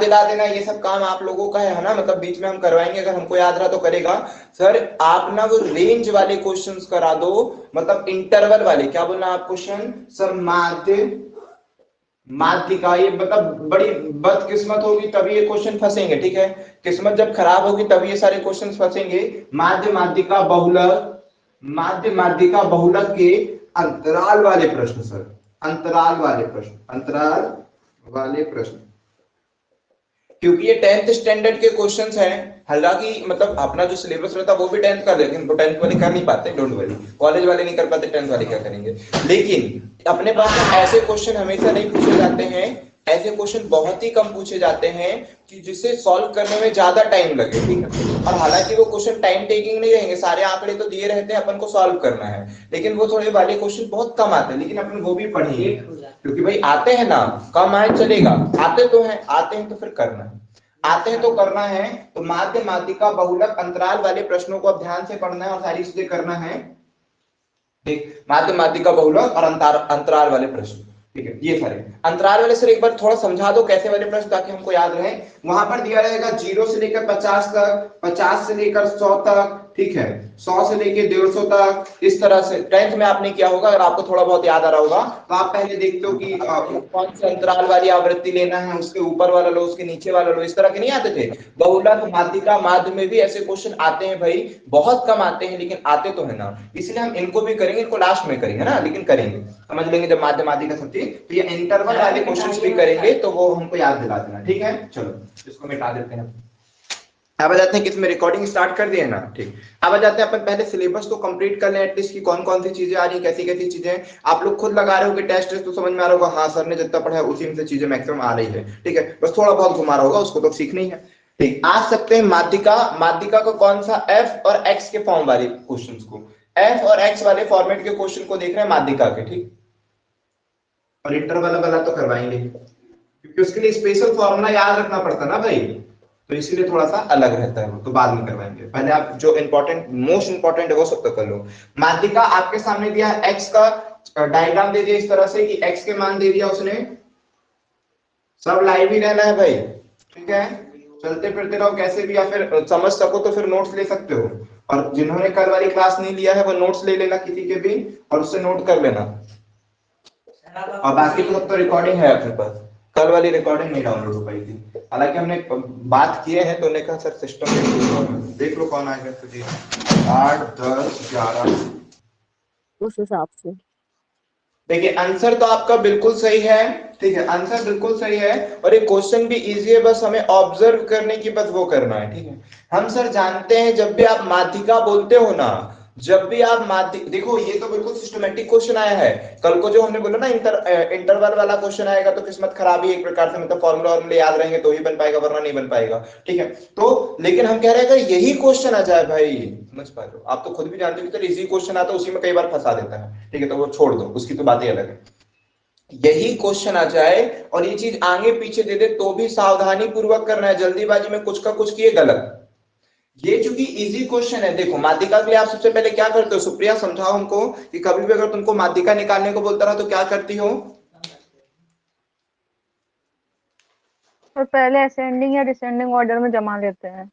दिला देना ये सब काम आप लोगों का है ना, मतलब बीच में हम करवाएंगे, अगर हमको याद रहा तो करेगा। सर आप ना वो रेंज वाले क्वेश्चंस करा दो, मतलब इंटरवल वाले, क्या बोलना आप क्वेश्चन सर, माध्यिका, ये मतलब बड़ी बदकिस्मत होगी तभी ये क्वेश्चन फंसेंगे, ठीक है, किस्मत जब खराब होगी तभी ये सारे क्वेश्चन फंसेंगे। माध्यिका बहुलक, माध्यिका बहुलक के अंतराल वाले प्रश्न सर, अंतराल वाले प्रश्न, अंतराल वाले प्रश्न, क्योंकि ये 10th स्टैंडर्ड के क्वेश्चंस हैं। हालांकि मतलब अपना जो सिलेबस रहता है वो भी 10th का, लेकिन वो 10th वाले कर नहीं पाते, डोंट वरी, कॉलेज वाले नहीं कर पाते, 10th वाले क्या करेंगे। लेकिन अपने पास ऐसे क्वेश्चन हमेशा नहीं पूछे जाते हैं, ऐसे क्वेश्चन बहुत ही कम पूछे जाते हैं कि जिसे सॉल्व करने में ज्यादा टाइम लगे, ठीक है। और हालांकि वो क्वेश्चन टाइम टेकिंग नहीं रहेंगे, सारे आंकड़े तो दिए रहते हैं, अपन को सॉल्व करना है, लेकिन वो थोड़े वाले क्वेश्चन बहुत कम आते हैं, लेकिन अपन वो भी पढ़ेंगे, क्योंकि भाई आते हैं ना, कम आए चलेगा, आते तो हैं, आते हैं तो फिर करना है, आते हैं तो करना है। तो माध्यिका बहुलक अंतराल वाले प्रश्नों को अब ध्यान से पढ़ना है और सारी चीजें करना है, ठीक। माध्यिका बहुलक और अंतराल वाले प्रश्न, ठीक है, ये सारे अंतराल वाले। सर एक बार थोड़ा समझा दो कैसे वाले प्रश्न, ताकि हमको याद रहे। वहां पर दिया रहेगा 0 से लेकर 50 तक, 50 से लेकर 100 तक, ठीक है, 100 से लेकर 150 तक, इस तरह से। 10th में आपने किया होगा, अगर आपको थोड़ा बहुत याद आ रहा होगा तो आप पहले देखते हो कि कौन से अंतराल वाली आवृत्ति लेना है, उसके ऊपर वाला लो, उसके नीचे वाला लो, इस तरह के नहीं आते थे। बहुलक, माध्यिका, माध्य में भी ऐसे क्वेश्चन आते हैं भाई, बहुत कम आते हैं लेकिन आते तो है ना, इसलिए हम इनको भी करेंगे, इनको लास्ट में करेंगे ना, लेकिन करेंगे, समझ लेंगे जब माध्यिका सब चीज। तो ये इंटरवल वाले क्वेश्चंस भी करेंगे तो वो हमको याद दिला देना, ठीक है। चलो इसको मिटा देते हैं, अब आ जाते हैं किसमें, रिकॉर्डिंग स्टार्ट कर दिए ना, ठीक। अब आ जाते हैं अपन पहले सिलेबस तो कंप्लीट कर लें एटलीस्ट, कि कौन कौन सी चीजें आ रही हैं, कैसी कैसी चीजें। आप लोग खुद लगा रहे हो कि टेस्ट तो समझ में आ रहा होगा, हाँ सर ने जितना पढ़ा है उसी में से चीजें मैक्सिमम आ रही है, ठीक है, बस थोड़ा बहुत घुमा रहा होगा, उसको तो सीखना ही है, ठीक। आ सकते हैं माध्यिका को कौन सा, एफ और एक्स के फॉर्म वाले क्वेश्चन को, एफ और एक्स वाले फॉर्मेट के क्वेश्चन को देख रहे हैं माध्यिका के, ठीक। और इंटरवल वाला तो करवाएंगे, क्योंकि उसके लिए स्पेशल फॉर्मूला याद रखना पड़ता है ना भाई, तो इसीलिए थोड़ा सा अलग रहता है, वो तो बाद में करवाएंगे, पहले आप जो इंपॉर्टेंट, मोस्ट इंपॉर्टेंट है वो सब तो कर लो। माध्यिका आपके सामने दिया है, एक्स का डायग्राम दे दिया इस तरह से कि एक्स के मान दे दिया उसने, सब लाइव ही रहना है भाई, ठीक है, चलते फिरते रहो कैसे भी, या फिर समझ सको तो फिर नोट्स ले सकते हो, और जिन्होंने कल वाली क्लास नहीं लिया है वो नोट्स ले लेना किसी के भी, और उससे नोट कर लेना, और बाकी तो रिकॉर्डिंग है अपने पास, कल वाली रिकॉर्डिंग नहीं डाउनलोड हो पाई थी, हालांकि हमने बात किए हैं तो उन्होंने कहा सर सिस्टम में देख लो कौन आएगा, तो जी 8 10 11 उस हिसाब से। देखिए आंसर तो आपका बिल्कुल सही है, ठीक है, आंसर बिल्कुल सही है, और ये क्वेश्चन भी इजी है, बस हमें ऑब्जर्व करने की बस वो करना है, ठीक है। हम सर जानते हैं जब भी आप माध्यिका बोलते हो ना, जब भी आप देखो ये तो बिल्कुल सिस्टमेटिक क्वेश्चन आया है, कल को जो हमने बोला ना इंटरवल वाला क्वेश्चन आएगा तो किस्मत खराब ही एक प्रकार से, मतलब फॉर्मूला और याद रहेंगे तो ही बन पाएगा, वरना नहीं बन पाएगा, ठीक है। तो लेकिन हम कह रहे हैं अगर यही क्वेश्चन आ जाए भाई, समझ पा रहे हो, आप तो खुद भी जानते हो कि इजी क्वेश्चन आता है उसी में कई बार फंसा देता है, ठीक है, तो वो छोड़ दो, उसकी तो बात ही अलग है। यही क्वेश्चन आ जाए और ये चीज आगे पीछे दे दे तो भी सावधानी पूर्वक करना है, जल्दीबाजी में कुछ का कुछ किए गलत। ये चूंकि इजी क्वेश्चन है, देखो माध्यिका के लिए आप सबसे पहले क्या करते हो, सुप्रिया समझाओ हमको कि कभी भी अगर तुमको माध्यिका निकालने को बोलता रहा तो क्या करती हो। और पहले असेंडिंग या डिसेंडिंग ऑर्डर में जमा लेते हैं।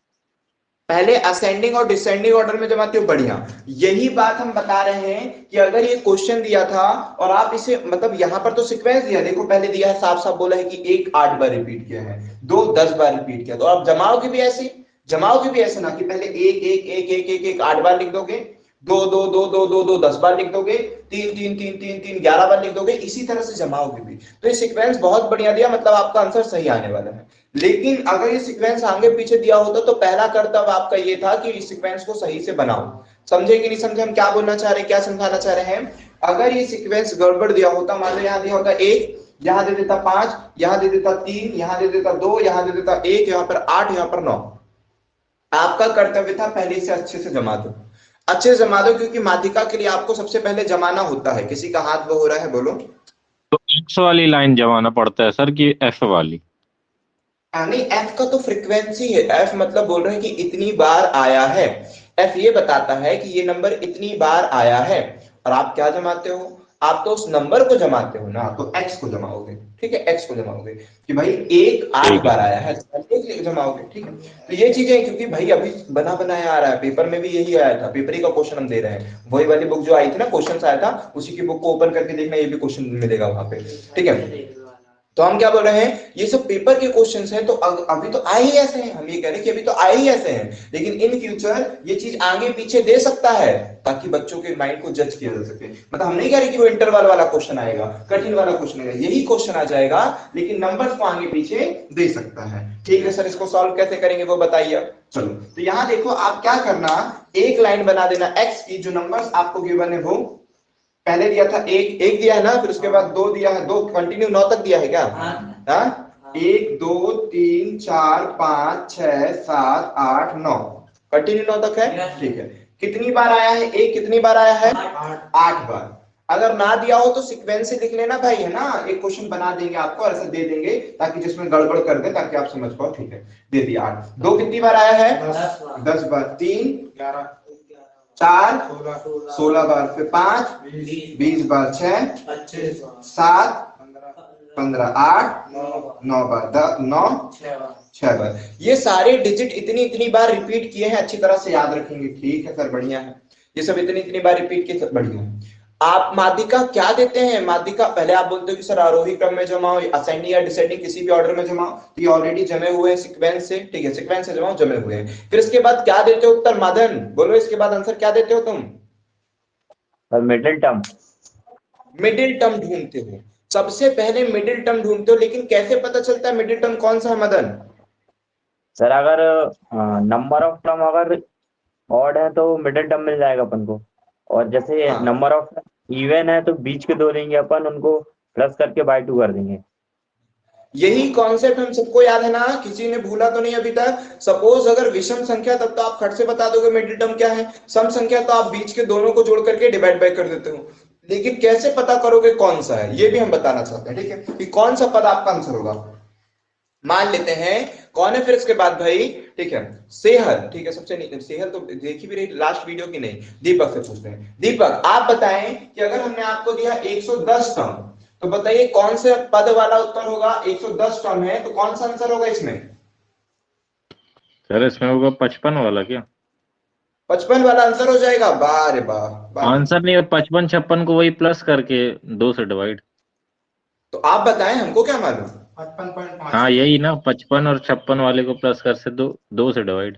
पहले असेंडिंग और डिसेंडिंग ऑर्डर में जमाते हो, बढ़िया। यही बात हम बता रहे हैं कि अगर ये क्वेश्चन दिया था और आप इसे, मतलब यहां पर तो सीक्वेंस दिया, देखो पहले दिया है, साफ साफ बोला है कि 1 8 बार रिपीट किया है, 2 10 बार रिपीट किया, तो आप जमाओगे भी ऐसे, जमाओगे भी ऐसे ना कि पहले 1 1 1 1 1 1 8 बार लिख दोगे, 2 2 2 2 2 2 10 बार लिख दोगे, 3 3 3 3 3 11 बार लिख दोगे, इसी तरह से जमाओगे भी। तो ये सीक्वेंस बहुत बढ़िया दिया, मतलब आपका आंसर सही आने वाला है। लेकिन अगर ये सीक्वेंस आगे पीछे दिया होता तो पहला कर्तव्य आपका ये था कि इस सीक्वेंस को सही से बनाओ। समझे कि नहीं समझे हम क्या बोलना चाह रहे हैं, क्या समझाना चाह रहे हैं। अगर ये सीक्वेंस गड़बड़ दिया होता, मान लो यहाँ दिया होता 1, यहाँ दे देता 5, यहाँ दे देता 3, यहाँ दे देता 2, यहाँ दे देता 1, यहाँ पर 8, यहाँ पर 9, आपका कर्तव्य था पहले से अच्छे से जमा दो, अच्छे से जमा दो, क्योंकि माध्यिका के लिए आपको सबसे पहले जमाना होता है। किसी का हाथ वो हो रहा है, बोलो। तो एक्स वाली लाइन जमाना पड़ता है सर कि एफ वाली? नहीं, एफ का तो फ्रीक्वेंसी है, एफ मतलब बोल रहे हैं कि इतनी बार आया है, एफ ये बताता है कि ये नंबर इतनी बार आया है, और आप क्या जमाते हो, आप तो उस नंबर को जमाते हो ना, तो एक्स को जमाओगे, ठीक है, एक्स को जमाओगे कि भाई एक 8 बार आया है तो एक जमाओगे, ठीक है। तो ये चीजें, क्योंकि भाई अभी बना बनाया आ रहा है, पेपर में भी यही आया था, पेपर ही का क्वेश्चन हम दे रहे हैं, वही वाली बुक जो आई थी ना, क्वेश्चन आया था उसी की बुक को ओपन करके देखना, ये भी क्वेश्चन मिलेगा वहां पे, ठीक है। तो हम क्या बोल रहे हैं, ये सब पेपर के क्वेश्चंस हैं, तो अभी तो आए ही ऐसे हैं, हम ये कह रहे हैं कि अभी तो आए ही ऐसे हैं, लेकिन इन फ्यूचर ये चीज आगे पीछे दे सकता है, ताकि बच्चों के माइंड को जज किया जा सके। मतलब हम नहीं कह रहे कि वो इंटरवल वाला क्वेश्चन आएगा, कठिन वाला क्वेश्चन आएगा, यही क्वेश्चन आ जाएगा, लेकिन नंबर्स को आगे पीछे दे सकता है, ठीक है सर। इसको सॉल्व कैसे करेंगे वो बताइए। चलो, तो यहां देखो, आप क्या करना, एक लाइन बना देना एक्स की, जो नंबर्स आपको गिवन है वो पहले दिया था, एक एक दिया है ना, फिर उसके बाद 2 दिया है, 2 कंटिन्यू 9 तक दिया है क्या? हाँ, 1 2 3 4 5 6 7 8 9, कंटिन्यू 9 तक है, ठीक है। कितनी बार आया है एक, कितनी बार आया है? 8 बार। अगर ना दिया हो तो सीक्वेंस से लिख लेना भाई, है ना, एक क्वेश्चन बना देंगे आपको, ऐसा दे देंगे ताकि जिसमें गड़बड़ कर दे, ताकि आप समझ पाओ, ठीक है। दे दिया 8। 2 कितनी बार आया है? 10 बार। 3 11 4 16 बार, फिर 5 20 बार, 6 7 15 8 9 बार, 9 6 बार। ये सारे डिजिट इतनी इतनी बार रिपीट किए हैं, अच्छी तरह से याद रखेंगे, ठीक है सर, बढ़िया है। ये सब इतनी इतनी बार रिपीट किए, बढ़िया है। आप माध्यिका क्या देते हैं? माध्यिका पहले आप बोलते हो कि सर आरोही क्रम में जमाओ, असेंडिंग या डिसेंडिंग किसी भी ऑर्डर में जमाओ, तो ये ऑलरेडी जमे हुए हैं सीक्वेंस से, ठीक है, सीक्वेंस से जमाओ, जमे हुए हैं। फिर इसके बाद क्या देते हो उत्तर? माधन बोलो, इसके बाद आंसर क्या देते हो तुम? Middle term. मिडिल टर्म ढूंढते हो, सबसे पहले मिडिल टर्म ढूंढते हो, लेकिन कैसे पता चलता है मिडिल टर्म कौन सा है मदन? सर अगर नंबर ऑफ टर्म अगर ऑड है तो मिडिल टर्म मिल जाएगा अपन को, और जैसे हाँ। नंबर ऑफ इवन है तो बीच के 2 लेंगे अपन, उनको प्लस करके बाय 2 कर देंगे। यही कॉन्सेप्ट हम सबको याद है ना, किसी ने भूला तो नहीं अभी तक? सपोज अगर विषम संख्या, तब तो आप खट से बता दोगे मिडिल टर्म क्या है। सम संख्या तो आप बीच के दोनों को जोड़ करके डिवाइड बाय कर देते हो, लेकिन कैसे पता करोगे कौन सा है, ये भी हम बताना चाहते हैं, ठीक है, कि कौन सा पद आपका आंसर होगा। मान लेते हैं कौन है फिर इसके बाद भाई, ठीक है, सेहर, ठीक है, सबसे नहीं, सेहर तो देखी भी रही लास्ट वीडियो की, नहीं, दीपक से पूछते हैं। दीपक आप बताएं कि अगर हमने आपको दिया 110 टर्म, तो बताइए कौन से पद वाला उत्तर होगा? 110 टर्म है तो कौन सा आंसर होगा इसमें? सर इसमें होगा 55 वाला क्या? 55 वाला आंसर हो जाएगा? वाह रे वाह। आंसर नहीं है, 55 56 को वही प्लस करके 2 से डिवाइड। तो आप बताएं, हमको क्या मालूम। 55.5। हाँ यही ना, 55 और 56 वाले को प्लस कर से 2 से डिवाइड।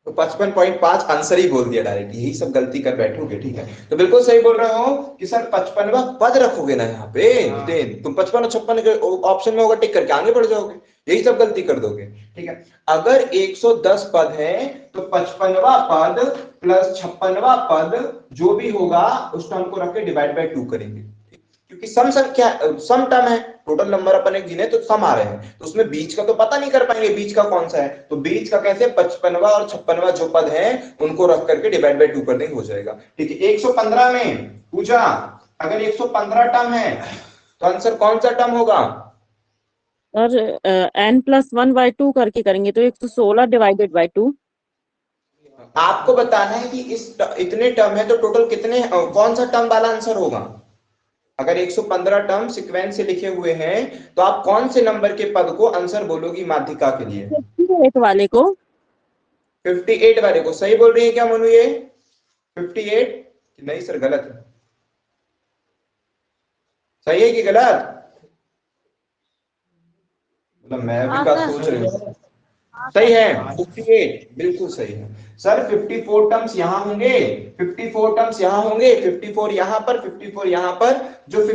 तो 55.5 आंसर ही बोल दिया डायरेक्ट, यही सब गलती कर बैठोगे, ठीक है। तो बिल्कुल सही बोल रहे हो कि सर 55वां पद रखोगे ना यहाँ पे, नितिन, तुम 55 और 56 के ऑप्शन में होगा, टिक करके आगे बढ़ जाओगे, यही सब गलती कर दोगे, ठीक है। अगर 110 पद है तो 55वां पद प्लस 56वां पद जो भी होगा उस टर्म को रख के डिवाइड बाय 2 करेंगे, क्योंकि सम संख्या, सम टर्म है, टोटल नंबर अपन एक गिने तो सम आ रहे हैं, तो उसमें बीच का तो पता नहीं कर पाएंगे बीच का कौन सा है, तो बीच का कैसे, 55वां और 56वां जो पद है उनको रख करके डिवाइड बाय 2 कर देंगे, हो जाएगा, ठीक है। 115 में पूछा, अगर 115 टर्म है तो आंसर कौन सा टर्म होगा? सर n+1/2 करके करेंगे तो 116 डिवाइडेड बाय 2। आपको बताना है कि इतने टर्म है तो टोटल कितने, कौन सा टर्म वाला आंसर होगा। अगर 115 टर्म सीक्वेंस से लिखे हुए हैं तो आप कौन से नंबर के पद को आंसर बोलोगी माध्यिका के लिए? 58 वाले को। 58 वाले को, सही बोल रही है क्या मनु? ये 58 नहीं सर, गलत है, सही है कि गलत? मतलब मैं भी बात सोच रही हूँ, सही है 58, बिल्कुल सही है सर। 54 टर्म्स यहाँ होंगे, 54 टर्म्स यहाँ होंगे, 54 यहाँ पर, 54 यहाँ पर, जो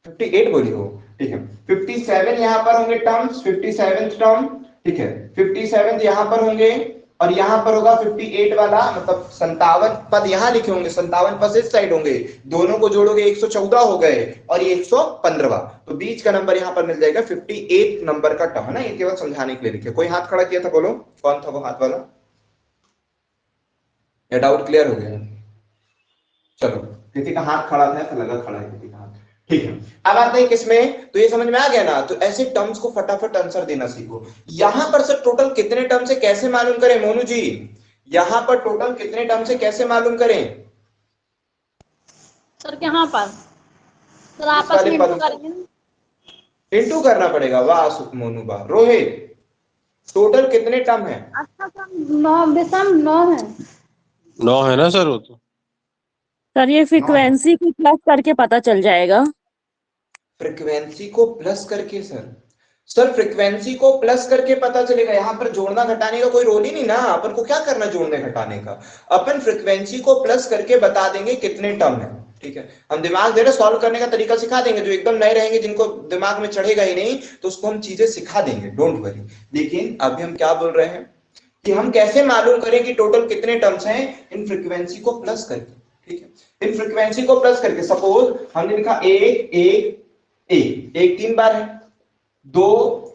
58 बोली हो, ठीक है। 57 यहाँ पर होंगे टर्म्स, 57 टर्म, ठीक है, 57 यहाँ पर होंगे, और यहाँ पर होगा 58 वाला, मतलब 57 पद यहाँ लिखे होंगे, 57 पद इस साइड होंगे, दोनों को जोड़ोगे 114 हो गए, और ये 115वां, तो बीच का नंबर यहाँ पर मिल जाएगा 58 नंबर का टर्म है ना, ये केवल समझाने के लिए लिखे। कोई हाथ खड़ा किया था, बोलो कौन था वो हाथ वाला, या डाउट क्लियर हो गया? चलो, किसी का हाथ खड़ा था ऐसा लगा, खड़ा है किसी का हाथ, ठीक है। अब आते हैं किसमें, तो ये समझ में आ गया ना, तो ऐसे टर्म्स को फटाफट आंसर देना सीखो। यहां पर सर टोटल कितने टर्म से कैसे मालूम करें मोनू जी? यहां पर टोटल कितने टर्म से कैसे मालूम करें? सर यहाँ पर सर इस आपस वाले में पद इंटू करेंगे ना? इंटू करना पड़ेगा। वाह मोनू वाह। रोहित टोटल कितने टर्म है? अच्छा सर 9 विषम 9 है। 9 है ना सर वो तो। सर ये फ्रीक्वेंसी को प्लस करके पता चल जाएगा। फ्रीक्वेंसी को प्लस करके सर फ्रीक्वेंसी को प्लस करके पता चलेगा। यहाँ पर जोड़ना घटाने का कोई रोल ही नहीं ना। अपन को क्या करना जोड़ने घटाने का? अपन फ्रीक्वेंसी को प्लस करके बता देंगे कितने टर्म है। ठीक है, हम दिमाग दे रहे सॉल्व करने का तरीका सिखा देंगे। जो एकदम नए रहेंगे जिनको दिमाग में चढ़ेगा ही नहीं तो उसको हम चीजें सिखा देंगे, डोंट वरी। लेकिन अभी हम क्या बोल रहे हैं कि हम कैसे मालूम करें कि टोटल कितने टर्म्स हैं इन फ्रीक्वेंसी को प्लस करके। ठीक है, इन फ्रीक्वेंसी को प्लस करके सपोज हमने लिखा एक एक एक एक 3 बार है, 2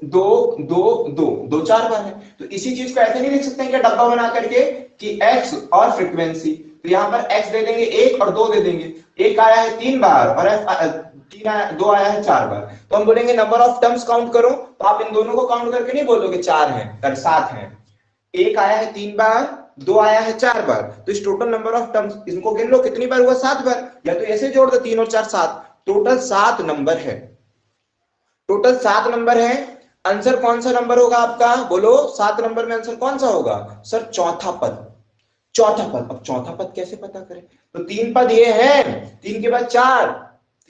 2 2 2 2 4 बार है। तो इसी चीज को ऐसे नहीं लिख सकते हैं क्या डब्बा बना करके कि x और फ्रीक्वेंसी। तो यहाँ पर x दे देंगे 1 और 2 दे देंगे। एक आया है 3 बार और 2 आया है 4 बार। तो हम बोलेंगे नंबर ऑफ टर्म्स काउंट करो। तो आप इन दोनों को काउंट करके नहीं बोलोगे 4 है 7 है। एक आया है 3 बार, 2 आया है 4 बार। तो इस टोटल नंबर ऑफ टर्म्स इनको गिन लो कितनी बार हुआ 7 बार। या तो ऐसे जोड़ दो 3 और 4 7। टोटल 7 नंबर है। टोटल 7 नंबर है। आंसर कौन सा नंबर होगा आपका? बोलो 7 नंबर में आंसर कौन सा होगा? सर चौथा पद। चौथा पद। अब चौथा पद कैसे पता करें? तो 3 पद ये है, 3 के बाद 4,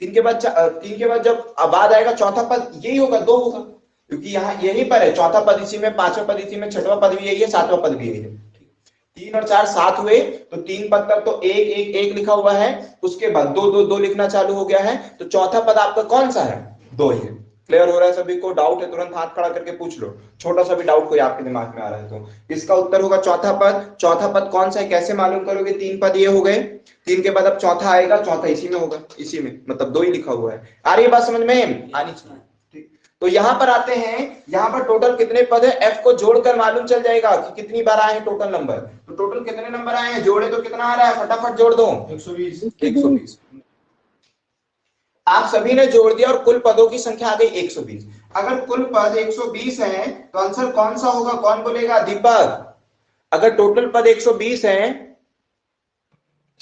3 के बाद जब बाद आएगा चौथा पद यही होगा, 2 होगा। क्योंकि यहाँ यही पर है चौथा पद इसी में, पांचवा पद इसी में, छठवां पद भी यही है, सातवां पद भी यही है। 3 और 4 7 हुए। तो 3 पद तक तो 1 1 1 लिखा हुआ है। उसके बाद 2 2 2 लिखना चालू हो गया है। तो चौथा पद आपका कौन सा है? 2 ही है। क्लियर हो रहा है सभी को? डाउट है तुरंत हाथ खड़ा करके पूछ लो, छोटा सा भी डाउट कोई आपके दिमाग में आ रहा है तो। इसका उत्तर होगा चौथा पद। चौथा पद कौन सा है कैसे मालूम करोगे? 3 पद ये हो गए, 3 के बाद अब चौथा आएगा, चौथा इसी में होगा, इसी में, मतलब 2 ही लिखा हुआ है। आ रही है बात समझ में? आनी चाहिए। ठीक, तो यहां पर आते हैं, यहां पर टोटल कितने पद है एफ को जोड़कर मालूम चल जाएगा कि कितनी बार आए हैं टोटल नंबर। तो टोटल कितने नंबर आए हैं जोड़े तो कितना आ रहा है? फटाफट जोड़ दो। 120। आप सभी ने जोड़ दिया और कुल पदों की संख्या आ गई 120। अगर कुल पद 120 है तो आंसर कौन सा होगा? कौन बोलेगा? दीपक। अगर टोटल पद 120 है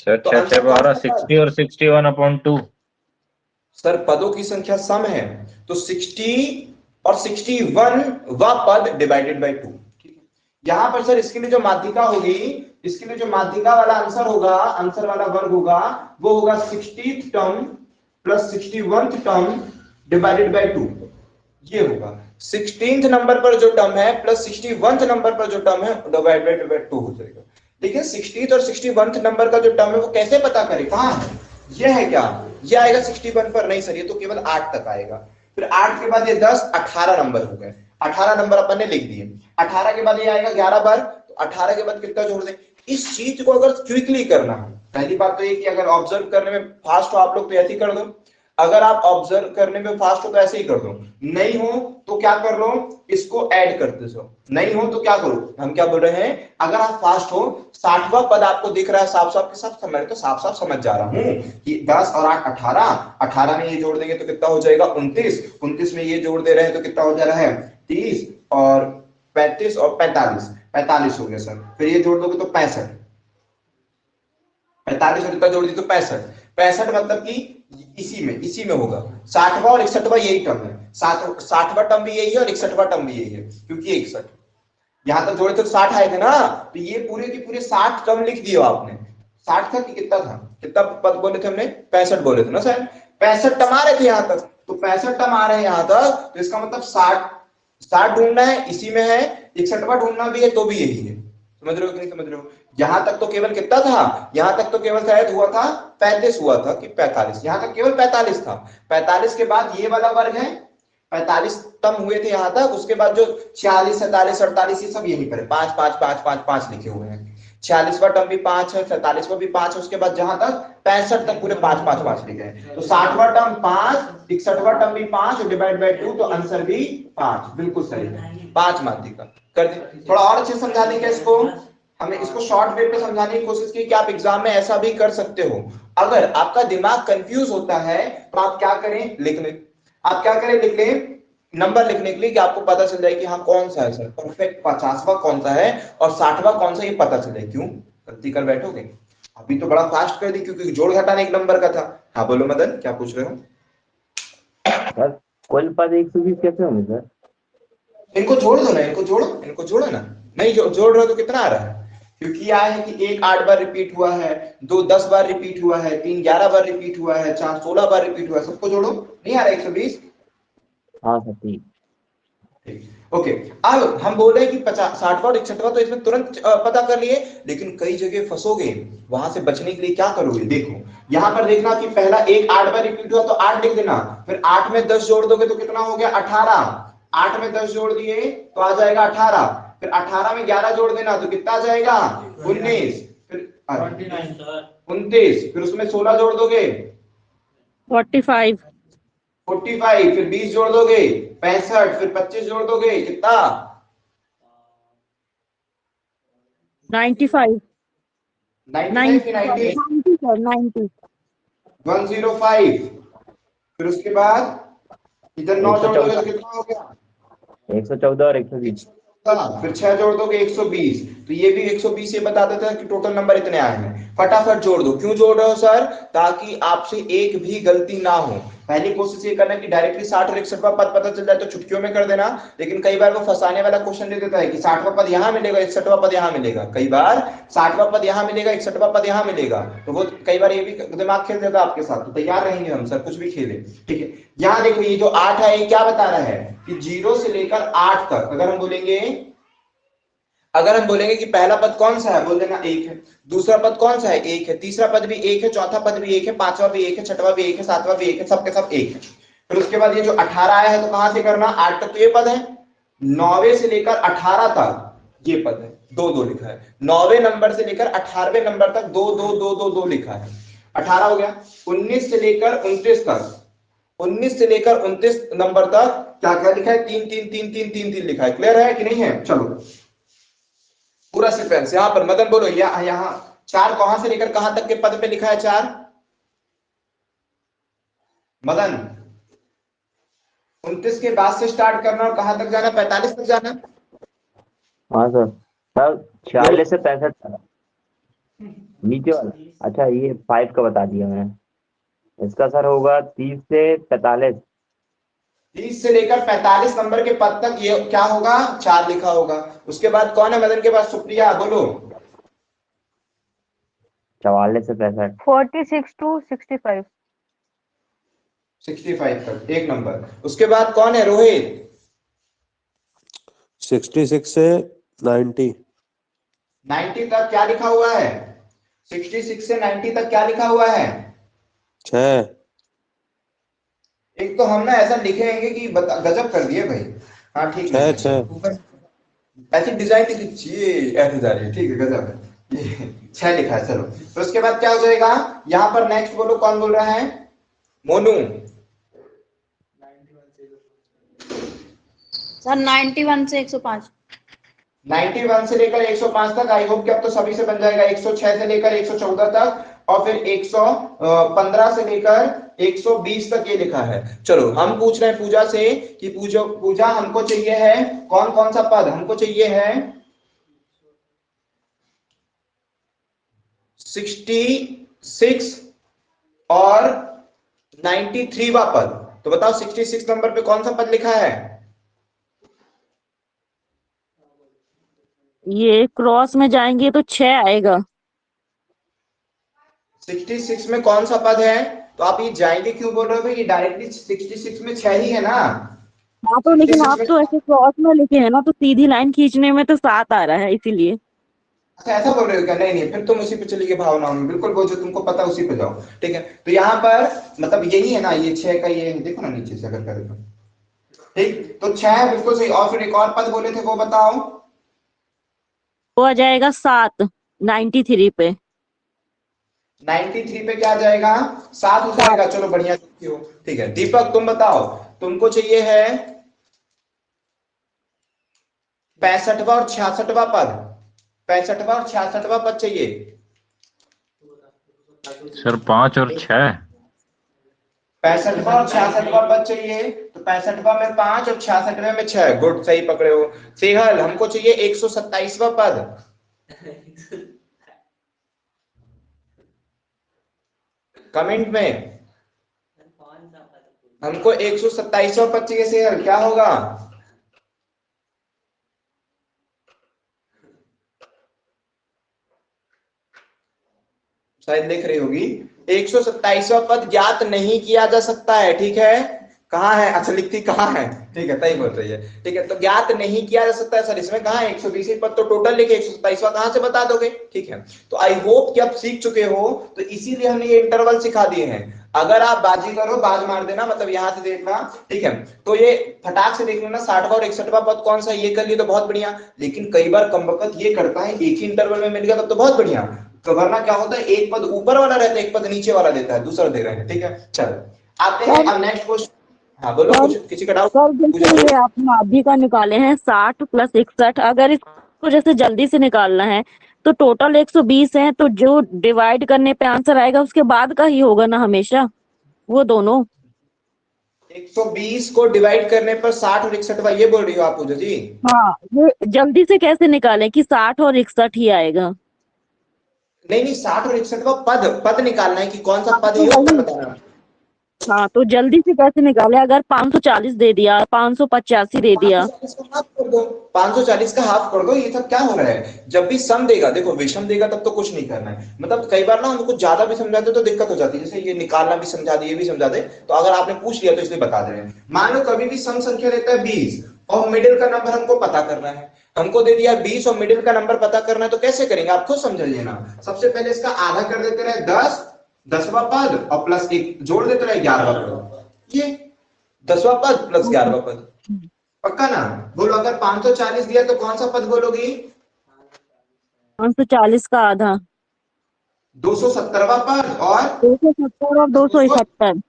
तो आंसर कौन सा? 60 और 61/2। सर पदों की संख्या सम है तो 60 और 61 व पद डिवाइडेड बाय 2। यहां पर सर इसके लिए जो माध्यिका होगी, इसके लिए जो माध्यिका वाला आंसर होगा, आंसर वाला वर्ग होगा, वो होगा 60th term plus 61th term divided by 2। ये होगा 16th नंबर पर जो टर्म है प्लस 61th नंबर पर जो टर्म है डिवाइडेड बाय 2 हो जाएगा। लेकिन 60th और 61th नंबर का जो टर्म है वो कैसे पता करें? कहां है? ये है क्या? ये आएगा 61 पर? नहीं सर, ये तो केवल 8 तक आएगा। फिर 8 के बाद ये 10 18 नंबर हो गए। 18 नंबर अपन ने लिख दिए। 18 के बाद ये आएगा 11 बार। तो 18 के बाद कितना जोड़ दें? इस चीज को अगर क्विकली करना है, पहली बात तो ये कि अगर ऑब्जर्व करने में फास्ट हो आप लोग तो ऐसे ही कर दो। अगर आप ऑब्जर्व करने में फास्ट हो तो ऐसे ही कर दो। नहीं हो तो क्या कर लो? इसको ऐड करते जाओ। नहीं हो तो क्या करो? हम क्या बोल रहे हैं, अगर आप फास्ट हो 60वां पद आपको दिख रहा है साफ साफ के साथ, मैं तो साफ साफ समझ जा रहा हूं कि 10 और 8 18, 18 में ये जोड़ देंगे तो कितना हो जाएगा? 29, 29 में ये जोड़ दे रहे हैं तो कितना हो जा रहा है? 30 और 35 और 45, 45 हो गया सर। फिर ये जोड़ दोगे तो 65, 45 और इतना जोड़ दी तो 65, 65 मतलब कि इसी में होगा। 60वां और 61वां यही टर्म है। 60वां टर्म भी यही है और 61वां टर्म भी यही है, क्योंकि 61 यहां तक जोड़े तो 60 आए थे ना। तो ये पूरे के पूरे 60 टर्म लिख दिए आपने। 60 था कि कितना था? कितना पद बोले थे हमने? 65 बोले थे ना सर। 65 टर्म आ रहे थे यहां तक, तो 65 टर्म आ रहे हैं यहां तक, तो इसका मतलब 60 ढूंढना है, इसी में है। 61वां ढूंढना भी है तो भी यही है। समझ रहे हो कि नहीं समझ रहे हो? यहां तक तो केवल कितना था? यहां तक तो केवल शायद हुआ था 35 हुआ था कि 45, यहां तक केवल 45 था। 45 के बाद ये वाला वर्ग है, 45 तम हुए थे यहां तक। उसके बाद जो 46 47 48 ये सब यहीं पर है। 5 5 5 5 5 लिखे हुए हैं। 46वां टर्म भी 5 है, 47वां भी 5 है। उसके बाद जहां तक 65 तक पूरे 5 5 5 लिखे हैं। तो 60वां टर्म 5, 61वां टर्म भी 5 डिवाइड बाय 2, तो आंसर भी 5। बिल्कुल सही है, 5 माध्यिका कर दे। थोड़ा और अच्छे समझा देंगे इसको। हमें इसको शॉर्ट वे पे समझाने की कोशिश की कि आप एग्जाम में ऐसा भी कर सकते हो। अगर आपका दिमाग कंफ्यूज होता है तो आप क्या करें? लिख लें। आप क्या करें? लिख लें नंबर लिखने के लिए कि आपको पता चल जाए कि हाँ कौन सा है सर परफेक्ट, 50वां कौन सा है और 60वां कौन सा, ये पता चले। क्यों गलती कर बैठोगे? अभी तो बड़ा फास्ट कर दी क्योंकि जोड़ घटाने एक नंबर का था। हाँ बोलो मदन, क्या पूछ रहे हो? सर कुल पद 120 कैसे होंगे सर? इनको जोड़ दो ना, इनको जोड़ो ना। नहीं जोड़ रहे हो तो कितना आ रहा है? क्योंकि क्या है कि एक 8 बार रिपीट हुआ है, 2 10 बार रिपीट हुआ है, 3 11 बार रिपीट हुआ है, 4 16 बार रिपीट हुआ है, सबको जोड़ो। नहीं आ रहा 120? हाँ सर ठीक। ओके, अब हम बोल रहे हैं कि 50 60वां और 61वां तो इसमें तुरंत पता कर लिए, लेकिन कई जगह फंसोगे। वहां से बचने के लिए क्या करोगे? देखो यहां पर देखना कि पहला एक 8 बार रिपीट हुआ तो 8 लिख देना, फिर 8 में 10 जोड़ दोगे तो कितना हो गया? 18। 8 में 10 जोड़ दिए तो आ जाएगा 18, फिर 18 में 11 जोड़ देना तो कितना आ जाएगा? 19, फिर 29, फिर उसमें 16 जोड़ दोगे 45, 45, फिर 20 जोड़ दोगे 65, फिर 25 जोड़ दोगे कितना? 95, 99 की 90? 90 सर, 90। 105, फिर उसके बाद इधर 9 जोड़ दोगे तो कितना हो गया? 114 और 120। फिर 6 जोड़ दोगे 120, तो ये भी 120 ये बता देता है कि टोटल नंबर इतने आए हैं। फटाफट जोड़ दो। क्यों जोड़ रहे हो सर? ताकि आपसे एक भी गलती ना हो। पहली कोशिश ये करना कि डायरेक्टली 60 और 61वां पद पता चल जाए तो चुटकियों में कर देना, लेकिन कई बार वो फंसाने वाला क्वेश्चन दे देता है कि 60वां पद यहां मिलेगा, 61वां पद यहां मिलेगा। कई बार 60वां पद यहां मिलेगा, 61वां पद यहां मिलेगा, तो वो कई बार ये भी दिमाग खेल देता है आपके साथ। तो तैयार रहेंगे हम सर, कुछ भी खेले, ठीक है। यहां देखो ये जो 8 है ये क्या बता रहा है कि 0 से लेकर 8 तक अगर हम बोलेंगे कि पहला पद कौन सा है, बोल देना 1 है। दूसरा पद कौन सा है? 1 है। तीसरा पद भी 1 है, चौथा पद भी 1 है, पांचवा भी 1 है, छठवां भी 1 है, सातवां भी 1 है, सबके सब 1 है। फिर उसके बाद ये जो 18 आया है तो कहां से करना? 8 तक तो ये पद है, 9वें से लेकर 18 तक ये पद है, 2 2 लिखा है। 9वें नंबर से लेकर 18वें नंबर तक 2 2 2 2 2 लिखा है। 18 हो गया। 19 से लेकर 29 तक, 19 से लेकर 29 नंबर तक क्या क्या लिखा है? 3 3 3 3 3 3 लिखा है। क्लियर है कि नहीं है? चलो पूरा सीक्वेंस यहां पर मदन बोलो, यहां 4 कहां से लेकर कहां तक के पद पे लिखा है? 4 मदन 29 के बाद से स्टार्ट करना और कहां तक जाना? 45 तक जाना। हाँ सर। सर 46 से 65 तक नीचे वाला। अच्छा ये 5 का बता दिया मैंने। इसका सर होगा 30 से 45। 30 से लेकर 45 नंबर के पद तक ये क्या होगा? 4 लिखा होगा। उसके बाद कौन है मदन के पास? सुप्रिया बोलो। 44 से 65। 46 to 65। 65 तक एक नंबर। उसके बाद कौन है? रोहित। 66 से 90। 90 तक क्या लिखा हुआ है? 66 से 90 तक क्या लिखा हुआ है? 6। एक तो हम ना ऐसा लिखेंगे कि गजब कर दिए भाई। हाँ ठीक है, 6 ऐसी डिजाइन लिखी चाहिए, ऐसे जा रही है, ठीक है, गजब है। ये 6 लिखा है। चलो तो उसके बाद क्या हो जाएगा? यहाँ पर नेक्स्ट बोलो, कौन बोल रहा है? मोनू। सर 91 से 105। 91 से लेकर 105 तक। आई होप कि अब तो सभी से बन जाएगा। 106 से लेकर 114 तक, और फिर 115 से लेकर 120 तक ये लिखा है। चलो हम पूछ रहे हैं पूजा से कि पूजा हमको चाहिए है कौन कौन सा पद? हमको चाहिए है 66 और 93वां पद। तो बताओ 66 नंबर पे कौन सा पद लिखा है? ये क्रॉस में जाएंगे तो 6 आएगा। 66 में कौन सा पद है? तो आप ये जाएंगे क्यों बोल रहे हो भाई? ये डायरेक्टली 66 में 6 ही है ना। हाँ तो लेकिन 66 आप में तो ऐसे क्रॉस में लिखे हैं ना, तो सीधी लाइन खींचने में तो 7 आ रहा है, इसीलिए। अच्छा ऐसा बोल रहे हो क्या? नहीं नहीं, फिर तुम उसी पे चलिए भावनाओं में, बिल्कुल वो जो तुमको पता है उसी पे जाओ, ठीक है। तो यहाँ पर मतलब यही है ना, ये 6 का ये देखो ना नीचे से अगर करें तो, ठीक। तो 6 है, बिल्कुल सही। और फिर एक और पद बोले थे, वो बताओ। वो आ जाएगा 7, 93 पे। 93 पे क्या आ जाएगा? 7 हो जाएगा। चलो बढ़िया हो, ठीक है। दीपक तुम बताओ, तुमको चाहिए है 65वां और 66वां पद। 65वां और 66वां पद चाहिए सर 5 और 6। 65वां और 66वां पद चाहिए। तो 65वां में 5 और 66वें में 6। गुड, सही पकड़े हो। सेहल हमको चाहिए 127वां पद। कमेंट में हमको 127वां पद चाहिए सर, क्या होगा? शायद लिख रही होगी 127वां पद ज्ञात नहीं किया जा सकता है, ठीक है। कहाँ है? अच्छा लिखती कहाँ है, ठीक है, सही बोल रही है, ठीक है। तो ज्ञात नहीं किया जा सकता है सर, इसमें कहाँ है 120 पद, तो टोटल लिखे 127वां कहाँ से बता दोगे, ठीक है। तो आई होप कि आप सीख चुके हो, तो इसीलिए हमने ये इंटरवल सिखा दिए हैं। अगर आप बाजीगर हो, बाज मार देना, मतलब यहाँ से देखना, ठीक है। तो ये फटाक से देख लेना 60वां और 61वां पद कौन सा, ये कर लिए तो बहुत बढ़िया। लेकिन कई बार कमबख्त ये करता है, एक ही इंटरवल में मिल गया तब तो बहुत बढ़िया, तो वरना क्या होता है एक पद ऊपर वाला रहता है, एक पद नीचे वाला देता है, दूसरा दे रहे हैं, ठीक है। चलो आते हैं अब नेक्स्ट क्वेश्चन। हाँ बोलो, कुछ किसी का डाउट? सर जैसे ये आपने माध्यिका का निकाले हैं 60 + 61, अगर इसको जैसे जल्दी से निकालना है तो टोटल 120 है, तो जो डिवाइड करने पे आंसर आएगा उसके बाद का ही होगा ना हमेशा, वो दोनों 120 को डिवाइड करने पर 60 और 61, ये बोल रही हो आप पूजा जी? हाँ, ये जल्दी से कैसे निकालें कि 60 और 61 ही आएगा? नहीं नहीं, 60 और 61वां पद निकालना है कि कौन सा पद है, ये बताना। हाँ, तो जल्दी से कैसे निकाले? अगर 540 दे दिया, 585 दे दिया, 540 का हाफ कर दो, 540 का हाफ कर दो। ये सब क्या हो रहा है, जब भी सम देगा, देखो विषम देगा तब तो कुछ नहीं करना है। मतलब कई बार ना हम कुछ ज्यादा भी समझा दे तो दिक्कत हो जाती है, जैसे ये निकालना भी समझा दे, ये भी समझा दे, तो अगर आपने पूछ लिया तो इसलिए बता दे रहे हैं। मान लो कभी भी सम संख्या लेता है 20 और मिडिल का नंबर हमको पता करना है, हमको दे दिया 20 और मिडिल का नंबर पता करना है, तो कैसे करेंगे आप खुद समझ लेना। सबसे पहले इसका आधा कर देते रहे 10, 10वां पद और प्लस 1 जोड़ देते रहे 11वां पद, ये 10वां पद प्लस 11वां पद, पक्का ना? बोलो अगर 540 दिया तो कौन सा पद बोलोगी? 540 का आधा 270वां पद और 270 और 271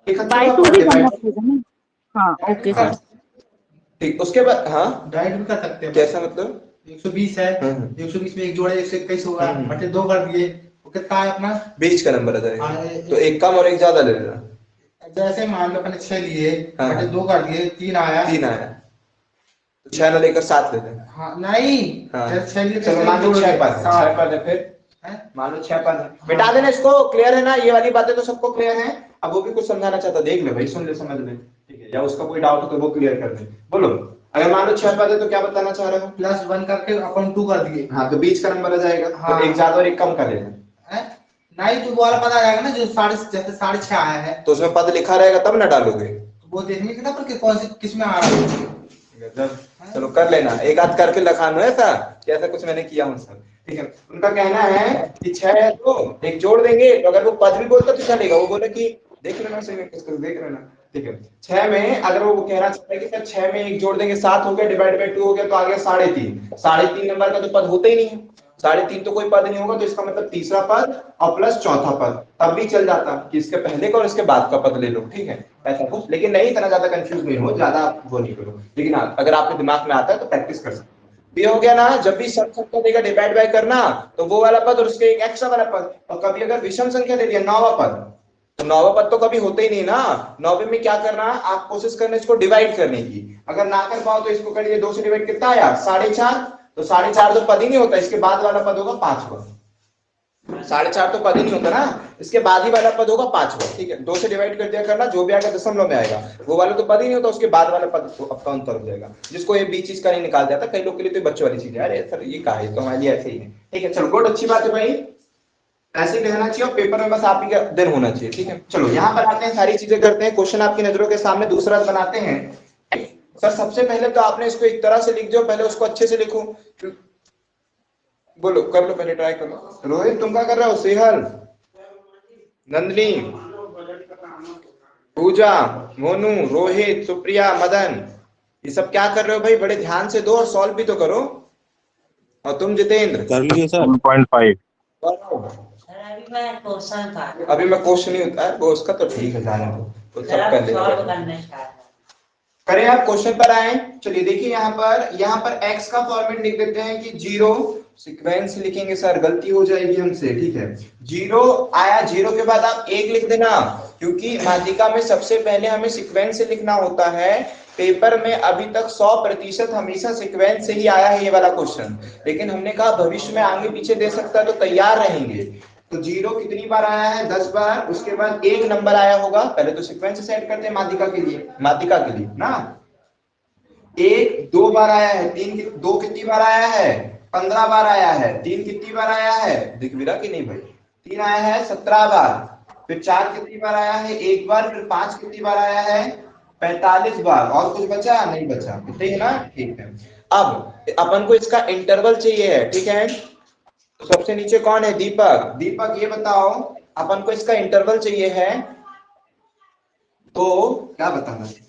बाई 2 भी करना पड़ेगा ना? हाँ ओके सर, ठीक। उसके बाद हाँ डाइट भी कर सकते हैं। कैसा मतलब? 120 है, 120 में एक जोड़े 121 होगा, बटे 2 कर दिए, वो कितना है अपना? बीच का नंबर आ जाएगा, हाँ, तो एक कम और एक ज्यादा ले लेना। जैसे मान लो अपने 6 लिए, हाँ। बटे 2 कर दिए, 3 आया, 3 आया, तो 6 ना लेकर 7 ले लेना। हाँ नहीं, हाँ। जैसे 6 लिए तो चलो मान लो 6 पद, 6 पद है, फिर मान लो 6 पद है, बिठा देना इसको। क्लियर है ना, ये वाली बातें तो सबको क्लियर है। अब वो भी कुछ समझाना चाहता, देख ले भाई, सुन ले, समझ ले, ठीक है, या उसका कोई डाउट हो तो वो क्लियर कर दे। बोलो अगर मान लो 6 पद है तो क्या बताना चाह रहे हो? +1 करके अपन 2 कर दिए। हाँ, तो बीच का नंबर आ जाएगा, हाँ। तो एक ज्यादा और एक कम कर लेना। नहीं तो वो वाला पता जाएगा ना, जो जैसे 6.5 आया है, तो उसमें पद लिखा रहेगा तब ना डालोगे, तो वो देखने के ना पर कौन से किस में आ रहा है। चलो कर लेना, एक आध करके लखानो है ऐसा कि ऐसा कुछ मैंने किया हूँ सर, ठीक है। उनका कहना है कि 6 है तो एक जोड़ देंगे, तो अगर वो पद भी बोलता तो चलेगा, वो बोले कि देख लेना सही में, किसको देख लेना, ठीक है। 6 में अगर वो कहना चाहता है कि सर 6 में एक जोड़ देंगे, 7 हो गया, डिवाइड बाय 2 हो गया, तो आ गया 3.5। 3.5 नंबर का तो पद होता ही नहीं है, 3.5 तो कोई पद नहीं होगा, तो इसका मतलब तीसरा पद और प्लस चौथा पद, तब भी चल जाता कि इसके पहले का और इसके बाद का पद ले लो, ठीक है, ऐसा कुछ। लेकिन नहीं, इतना ज्यादा कंफ्यूज नहीं हो, ज्यादा वो नहीं करो, लेकिन अगर आपके दिमाग में आता है तो प्रैक्टिस कर सकते हो। ये हो गया ना, जब भी सम संख्या देगा डिवाइड बाय करना, तो वो वाला पद और उसके एक एक्स्ट्रा वाला पद। और कभी अगर विषम संख्या दे दिया 9वां पद, तो 9वां पद तो कभी होते ही नहीं ना। 9वें में क्या करना, आप कोशिश करना इसको डिवाइड करने की, अगर ना कर पाओ तो इसको करिए 2 से डिवाइड, कितना आया 4.5, तो 4.5 तो पद ही नहीं होता, इसके बाद वाला पद होगा 5वां। 4.5 तो पद ही नहीं होता ना, इसके बाद ही वाला पद होगा 5वां, ठीक है। 2 से डिवाइड कर दिया करना, जो भी आएगा दशमलव में आएगा, वो वाला तो पद ही नहीं होता, उसके बाद वाला पद आपका अंतर हो जाएगा, जिसको ये बीच चीज का नहीं निकाल जाता। कई लोग के लिए तो बच्चों वाली चीज है, अरे सर ये कहा है, तो हमारे लिए ऐसे ही है, ठीक है। चलो गुड, अच्छी बात है भाई, ऐसे ही रहना चाहिए और पेपर में बस आप ही का दिन होना चाहिए, ठीक है। चलो यहाँ पर आते हैं, सारी चीजें करते हैं, क्वेश्चन आपकी नजरों के सामने दूसरा बनाते हैं। सर सबसे पहले तो आपने इसको एक तरह से लिख दो, पहले उसको अच्छे से लिखो, बोलो कर लो, पहले ट्राई करो। रोहित तुम क्या कर रहे हो? सेहल, नंदनी, पूजा, मोनू, रोहित, सुप्रिया, मदन, ये सब क्या कर रहे हो भाई? बड़े ध्यान से दो और सॉल्व भी तो करो। और तुम जितेंद्र? कर लिए सर। 1.5 अभी मैं क्वेश्चन नहीं होता है वो उसका, तो ठीक है, जाने दो, तो सब कर लेंगे। करें आप क्वेश्चन पर आए। चलिए देखिए यहाँ पर x का फॉर्मेट लिख देते हैं कि 0 सीक्वेंस लिखेंगे, सर गलती हो जाएगी हमसे, ठीक है। 0 आया, 0 के बाद आप 1 लिख देना, क्योंकि माध्यिका में सबसे पहले हमें सीक्वेंस से लिखना होता है। पेपर में अभी तक 100% हमेशा सीक्वेंस से ही आया है ये वाला क्वेश्चन, लेकिन हमने कहा भविष्य में आगे पीछे दे सकता है, तो तैयार रहेंगे। तो 0 कितनी बार आया है? 10 बार। उसके बाद एक नंबर आया होगा, पहले तो सीक्वेंस सेट करते हैं माध्यिका के लिए ना। 1 2 बार आया है, 2 कितनी बार आया है? 15 बार आया है। 3 कितनी बार आया है? दिख भी रहा कि नहीं भाई? 3 आया है 17 बार। फिर 4 कितनी बार आया है? 1 बार। फिर 5 कितनी बार आया है? 45 बार। और कुछ बचा? नहीं बचा। इतने ही ना? ठीक है। अब अपन को इसका इंटरवल चाहिए है, ठीक है। तो सबसे नीचे कौन है? दीपक। दीपक ये बताओ, अपन को इसका इंटरवल चाहिए है, तो क्या बताना है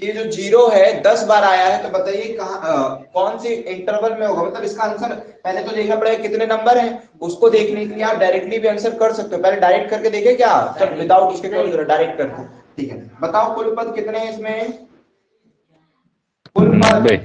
कि जो 0 है 10 बार आया है, तो बताइए कौन सी इंटरवल में होगा? मतलब इसका आंसर पहले तो देखना पड़ेगा कितने नंबर हैं, उसको देखने के लिए आप डायरेक्टली भी आंसर कर सकते हो। पहले डायरेक्ट करके देखे क्या? जब विदाउट उसके डायरेक्ट करके, ठीक है। बताओ कुल पद कितने हैं इसमें? कुल पद 90।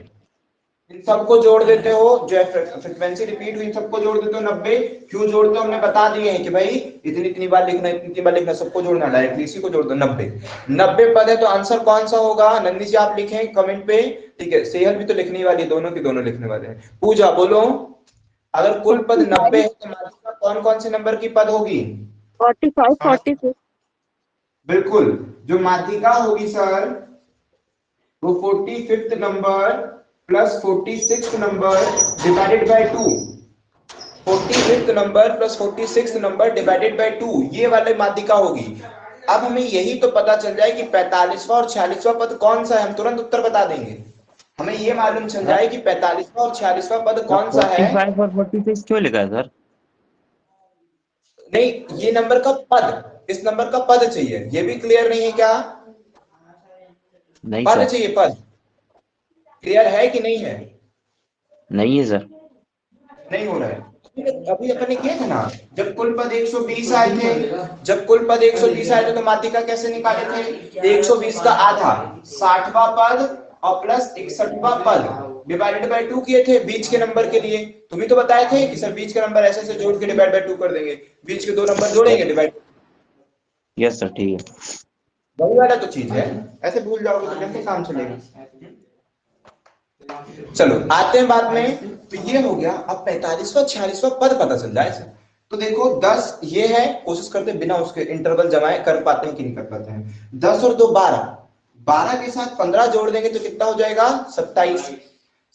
इन सबको जोड़ देते हो, जो फ्रीक्वेंसी रिपीट हुई इन सबको जोड़ देते हो 90। क्यों जोड़ते हो? हमने बता दिए हैं कि भाई इतनी इतनी बार लिखना, इतनी बार लिखना, सबको जोड़ना, डायरेक्टली इसी को जोड़ दो। 90 पद है, तो आंसर कौन सा होगा? नंदी जी आप लिखें कमेंट पे, ठीक है। सेहल भी तो लिखने वाली है, दोनों की दोनों लिखने वाले हैं। पूजा बोलो, अगर कुल पद 90 है तो माध्यिका कौन कौन से नंबर की पद होगी? 45 46। बिल्कुल, जो माध्यिका होगी सर वो 45th number plus 46th number divided by 2। 45th number plus 46th number divided by 2, ये वाले माध्यिका होगी। अब हमें यही तो पता चल जाए कि 45वां और 46वां पद कौन सा है, हम तुरंत उत्तर बता देंगे। हमें ये मालूम चल जाए कि 45वां और 46वां पद कौन सा है। 45 और 46 क्यों लिखा है सर? नहीं, ये नंबर का पद, इस नंबर का पद चाहिए, ये भी क्लियर नहीं है क्या? नहीं पद सर, चाहिए, पद। क्लियर है कि नहीं है? नहीं है सर। नहीं हो रहा है। अभी अपन ने किया था ना, जब कुल पद 120 आए थे, जब कुल पद 120 आए थे तो माध्यिका कैसे निकाले थे? 120 का आधा 60वां पद और प्लस 61वां पद डिवाइडेड बाय 2 किए थे बीच के नंबर के लिए। तुम्ही तो बताए थे कि सर बीच के नंबर ऐसे ऐसे जोड़ के डिवाइड बाय 2 कर देंगे, बीच के 2 नंबर जोड़ेंगे डिवाइड। यस सर, ठीक है। वही वाला तो चीज है, ऐसे भूल जाओगे तो कैसे काम चलेगा? चलो आते हैं बाद में। तो ये हो गया। अब 45वां 46वां पद पता चल जाए। तो देखो 10 ये है, कोशिश करते हैं बिना उसके इंटरवल जमाए कर पाते हैं कि नहीं कर पाते हैं। 10 और 2 12, 12 के साथ 15 जोड़ देंगे तो कितना हो जाएगा? 27।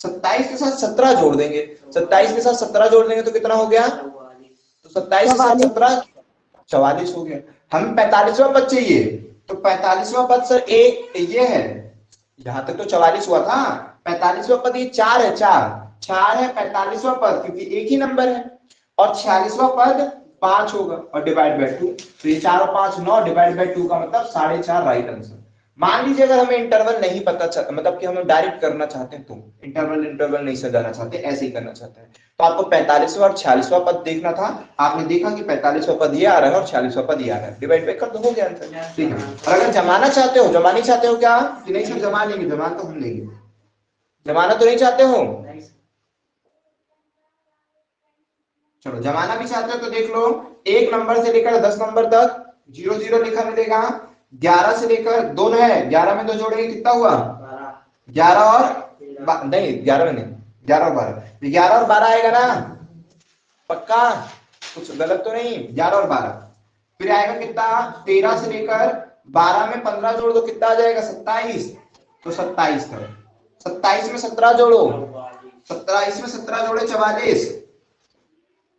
27 के साथ 17 जोड़ देंगे, 27 के साथ 17 जोड़ देंगे तो कितना हो गया? तो 27 के साथ 17 44 हो गया। हमें 45वां पद चाहिए, तो 45वां पद सर एक ये है, यहां तक तो 44 हुआ था। 45वां पद ये 4 है, 4 है 45वां पद, क्योंकि एक ही नंबर है। और 46वां पद 5 होगा और डिवाइड बाय 2, तो ये 4 और 5 9 डिवाइड बाय 2 का मतलब 4.5 राइट आंसर। मान लीजिए अगर हमें इंटरवल नहीं पता, मतलब कि हम डायरेक्ट करना चाहते हैं, तो इंटरवल नहीं सजाना चाहते, ऐसे ही करना चाहते हैं, तो आपको 45वां और 46वां पद देखना था। आपने देखा कि 45वां पद ये आ रहा है और 46वां पद ये आ रहा है, डिवाइड बाय कर दो, हो गया आंसर। ठीक है। और अगर जमाना चाहते हो, जमानी चाहते हो क्या कि नहीं सर जमा लेंगे? जमान तो हम लेंगे, जमाना तो नहीं चाहते हो? चलो जमाना भी चाहते हो तो देख लो, 1 नंबर से लेकर 10 नंबर तक 0 0 लिखा मिलेगा। 11 से लेकर 2 है, 11 में 2 जोड़ेंगे कितना हुआ? 11 और नहीं 11 में नहीं, 11 और 12, 11 और 12 आएगा ना? पक्का? कुछ गलत तो नहीं? 11 और 12 फिर आएगा कितना? 13 से लेकर 12 में 15 जोड़ दो, कितना आ जाएगा? 27। तो 27 कर, 27 में 17 जोड़ो, 27 में 17 जोड़े 44,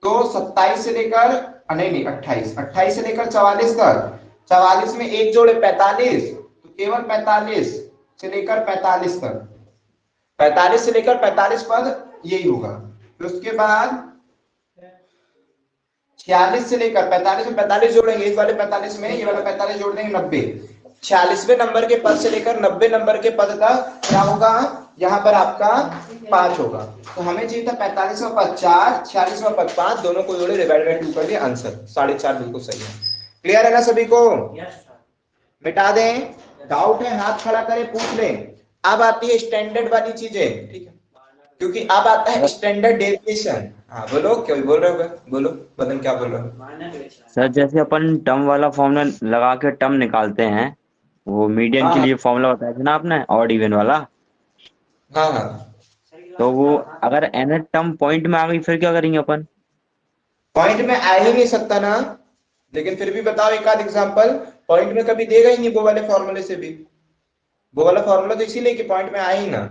तो 27 से लेकर नहीं 28 से लेकर 44 तक, 44 में 1 जोड़े 45, तो केवल 45 से लेकर 45 तक, 45 से लेकर 45 पद यही होगा। फिर उसके बाद 46 से लेकर 45 में 45 जोड़ेंगे, इस वाले 45 में ये वाला 45 जोड़ देंगे 90। 46वें नंबर के पद से लेकर 90 नंबर के पद तक क्या होगा? यहाँ पर आपका 5 होगा। तो हमें चाहिए था 45वां पद 4, 46वां पद 5, दोनों को जोड़े डिवाइड बाय 2 कर दिया, आंसर 4.5 बिल्कुल सही है। क्लियर है ना सभी को? मिटा दें, डाउट है हाथ खड़ा करें, पूछ लें। अब आती है स्टैंडर्ड वाली चीजें, ठीक है, क्योंकि अब आता है स्टैंडर्ड डेविएशन। हाँ बोलो, क्या बोल रहे हो? बोलो बदन, क्या बोल रहे हो? सर जैसे अपन टर्म वाला फॉर्मूला लगा के टर्म निकालते हैं, वो मीडियन के लिए फॉर्मूला बताया था ना आपने, ऑड इवन वाला। हाँ हाँ, तो वो अगर एन टर्म पॉइंट में आ गई फिर क्या करेंगे अपन? पॉइंट में आ ही नहीं सकता ना, लेकिन फिर भी बताओ एक आध एग्जांपल। पॉइंट में कभी देगा ही नहीं वो वाले फॉर्मूले से भी, वो वाला फॉर्मूला तो इसीलिए कि पॉइंट में आए ही ना।